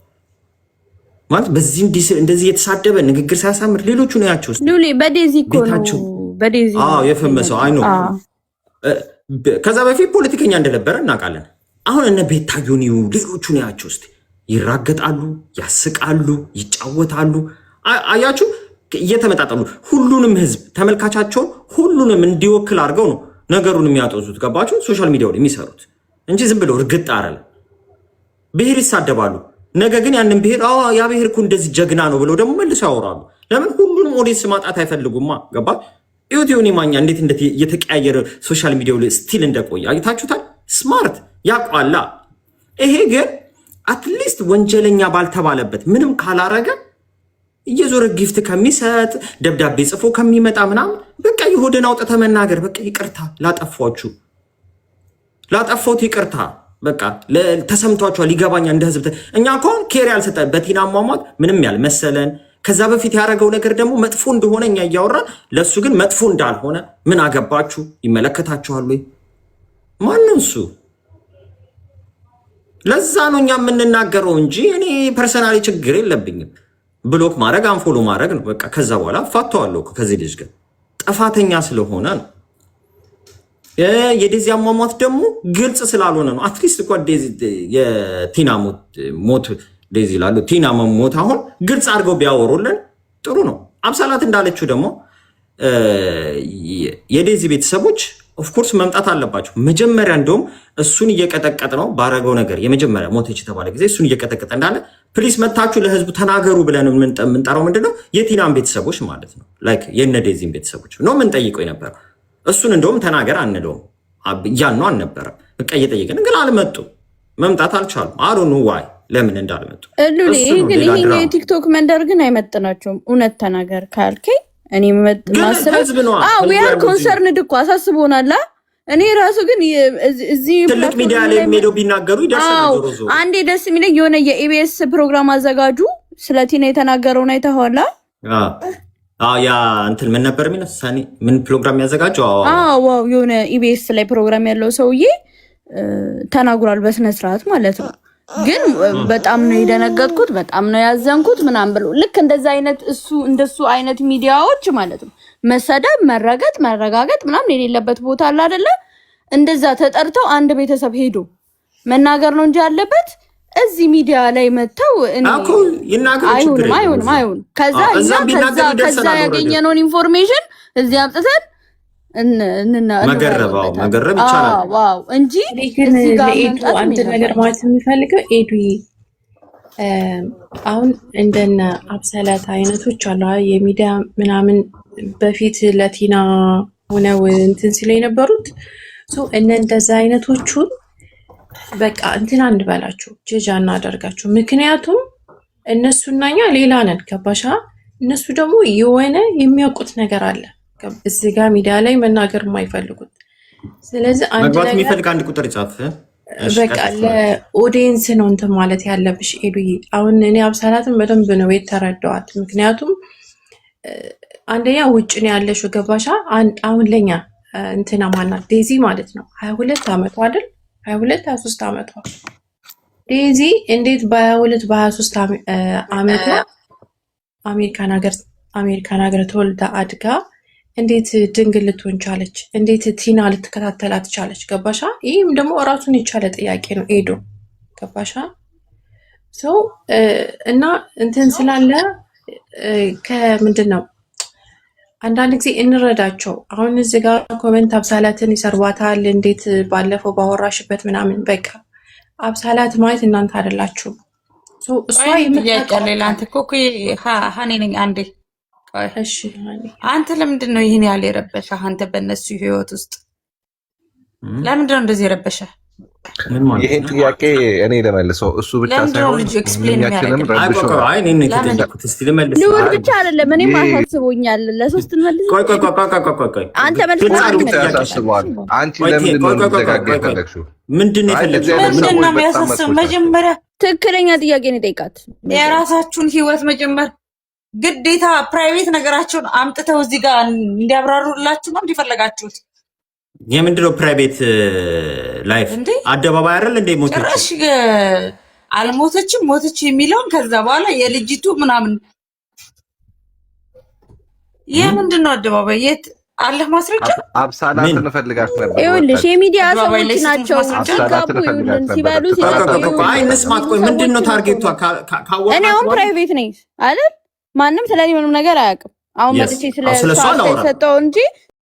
ማለት በዚህ እንደዚህ የተሳደበ ንግግር ሳያሳምር ሌሎቹ ነው ያቸው ሉሊ በዴዚ እኮ ነው በዴዚ የፈመሰው አይ ነው። ከዛ በፊት ፖለቲከኛ እንደነበረ እናውቃለን። አሁን እነ ቤታዮን ሌሎቹ ነው ያቸው እስቲ ይራገጣሉ፣ ያስቃሉ፣ ይጫወታሉ። አያችሁ እየተመጣጠሉ ሁሉንም ህዝብ ተመልካቻቸውን ሁሉንም እንዲወክል አድርገው ነው ነገሩን የሚያጠዙት። ገባችሁ? ሶሻል ሚዲያው ላይ የሚሰሩት እንጂ ዝም ብለው እርግጥ አረለ ብሔር ይሳደባሉ። ነገ ግን ያንን ብሔር ያ ብሔር እኮ እንደዚህ ጀግና ነው ብለው ደግሞ መልሰው ያወራሉ። ለምን? ሁሉንም ኦዲየንስ ማጣት አይፈልጉማ። ገባ? ዮኒ ማኛ እንዴት እየተቀያየረ ሶሻል ሚዲያው ላይ ስቲል እንደቆየ አይታችሁታል። ስማርት ያቋላ። ይሄ ግን አትሊስት ወንጀለኛ ባልተባለበት ምንም ካላረገ እየዞረ ጊፍት ከሚሰጥ ደብዳቤ ጽፎ ከሚመጣ ምናምን በቃ ይሁድን አውጥተ መናገር በቃ ይቅርታ ላጠፋሁት ይቅርታ በቃ ተሰምቷቸዋል፣ ይገባኛ እንደ ህዝብ እኛ ከሆን ኬር ያልሰጠ በቲና አሟሟት ምንም ያልመሰለን ከዛ በፊት ያደረገው ነገር ደግሞ መጥፎ እንደሆነ እኛ እያወራን ለእሱ ግን መጥፎ እንዳልሆነ ምን አገባችሁ? ይመለከታችኋል ወይ? ማነው እሱ? ለዛ ነው እኛ የምንናገረው እንጂ እኔ ፐርሰናሊ ችግር የለብኝም። ብሎክ ማድረግ አንፎሎ ማድረግ ነው በቃ። ከዛ በኋላ ፋተዋለሁ ከዚህ ልጅ ግን ጥፋተኛ ስለሆነ ነው። የዴዚ አሟሟት ደግሞ ግልጽ ስላልሆነ ነው። አትሊስት እኮ የቲና ሞት ዴዚ ላሉ ቲና መሞት አሁን ግልጽ አድርገው ቢያወሩልን ጥሩ ነው። አብሳላት እንዳለችው ደግሞ የዴዚ ቤተሰቦች ኦፍኮርስ መምጣት አለባቸው። መጀመሪያ እንደውም እሱን እየቀጠቀጥ ነው ባረገው ነገር የመጀመሪያ ሞተች የተባለ ጊዜ እሱን እየቀጠቀጠ እንዳለ ፕሊስ መታችሁ ለህዝቡ ተናገሩ ብለን የምንጠራው ምንድነው የቲናን ቤተሰቦች ማለት ነው። ላይክ የነ ዴዚን ቤተሰቦች ነው የምንጠይቀው የነበረው። እሱን እንደውም ተናገር አንለውም እያልነው አልነበረም። በቃ እየጠየቅን ግን አልመጡም፣ መምጣት አልቻሉም። አሮኑ ዋይ ለምን እንዳልመጡ ግን ይሄ የቲክቶክ መንደር ግን አይመጥናቸውም። እውነት ተናገር ካልከኝ እኔ ማስበው ኮንሰርንድ እኮ አሳስቦናል። እኔ ራሱ ግን እዚህ ትልቅ ሚዲያ ላይ የሚሄደው ቢናገሩ ይደርሳል። አንዴ ደስ የሚለኝ የሆነ የኢቢኤስ ፕሮግራም አዘጋጁ ስለ ቲና የተናገረውን አይተኸዋል? ያ እንትን ምን ነበር የሚለው ሳኒ ምን ፕሮግራም ያዘጋጀው? ዋው የሆነ ኢቢኤስ ላይ ፕሮግራም ያለው ሰውዬ ተናግሯል በስነ ስርዓት ማለት ነው። ግን በጣም ነው የደነገጥኩት፣ በጣም ነው ያዘንኩት ምናምን ብሎ ልክ እንደዛ አይነት እንደሱ አይነት ሚዲያዎች ማለት ነው መሰደብ፣ መረገጥ፣ መረጋገጥ ምናምን የሌለበት ቦታ አለ አይደለ? እንደዛ ተጠርተው አንድ ቤተሰብ ሄዶ መናገር ነው እንጂ ያለበት እዚህ ሚዲያ ላይ መተው አይሆንም። ከዛ ያገኘነውን ኢንፎርሜሽን እዚህ አምጥተን መገረብ ይቻላል እንጂ ለኤዱ አንድ ነገር ማለት የሚፈልገው ኤዱ አሁን እንደነ አብሰላት አይነቶች አሉ የሚዲያ ምናምን በፊት ለቲና ሆነው እንትን ሲሉ የነበሩት እንደዛ አይነቶቹን በቃ እንትን አንበላቸው፣ ጀጃ እናደርጋቸው። ምክንያቱም እነሱና እኛ ሌላ ነን። ገባሻ? እነሱ ደግሞ የሆነ የሚያውቁት ነገር አለ እዚህ ጋር ሚዲያ ላይ መናገር የማይፈልጉት። ስለዚህ መግባት የሚፈልግ አንድ ቁጥር ይጻፍ። በቃ ለኦዲየንስ ነው እንትን ማለት ያለብሽ ኤዱዬ። አሁን እኔ አብሰላትን በደንብ ነው የተረዳዋት። ምክንያቱም አንደኛ ውጭ ነው ያለሽው፣ ገባሻ? አሁን ለኛ እንትና ማናት ዴዚ ማለት ነው 22 ዓመቷ አይደል? 22 23 ዓመቷ ዴዚ እንዴት በ22 በ23 ዓመቷ አሜሪካን ሀገር ተወልዳ አድጋ እንዴት ድንግል ልትሆን ቻለች? እንዴት ቲና ልትከታተላት ቻለች? ገባሻ? ይህም ደግሞ እራሱን የቻለ ጥያቄ ነው ኤዶ። ገባሻ? ሰው እና እንትን ስላለ ከምንድን ነው አንዳንድ ጊዜ እንረዳቸው። አሁን እዚህ ጋር ኮመንት አብሳላትን ይሰርባታል፣ እንዴት ባለፈው ባወራሽበት ምናምን። በቃ አብሳላት ማለት እናንተ አይደላችሁም። እሷ የምትያቀለ ለአንተ እኮ ሀኔ ነኝ አንዴ። እሺ አንተ ለምንድን ነው ይህን ያህል የረበሸ? አንተ በእነሱ ህይወት ውስጥ ለምንድን ነው እንደዚህ የረበሸ? ይሄን ጥያቄ እኔ ለመልሰው እሱ ብቻ ሳይሆን ልውል ብቻ አይደለም እኔም አሳስቦኛል። ለሶስት መልስ አንተ መልስ ያሳስበዋል። አንቺ ለምንድን ነው ልትዘጋጋ የፈለግሽው? ምንድን ነው የሚያሳስብ? መጀመሪያ ትክክለኛ ጥያቄ ነው ጠይቃት። የራሳችሁን ህይወት መጀመር ግዴታ ፕራይቬት ነገራቸውን አምጥተው እዚህ ጋር እንዲያብራሩላችሁ ነው እንዲፈለጋችሁት። የምንድነው ፕራይቬት ላይፍ? አደባባይ አይደል እንደ ሞተች ጭራሽ አልሞተችም ሞተች የሚለውን ከዛ በኋላ የልጅቱ ምናምን የምንድነው አደባባይ? የት አለህ ማስረጃ? አብሳላት እንፈልጋት ነበር። ይኸውልሽ የሚዲያ ሰዎች ናቸው ሲጋቡ ይሁን ሲባሉ አይ እንስማት። ቆይ ምንድነው ታርጌቷ? እኔ አሁን ፕራይቬት ነኝ አይደል? ማንም ስለኔ ምንም ነገር አያውቅም። አሁን መጥቼ ስለሷ ሰጠው እንጂ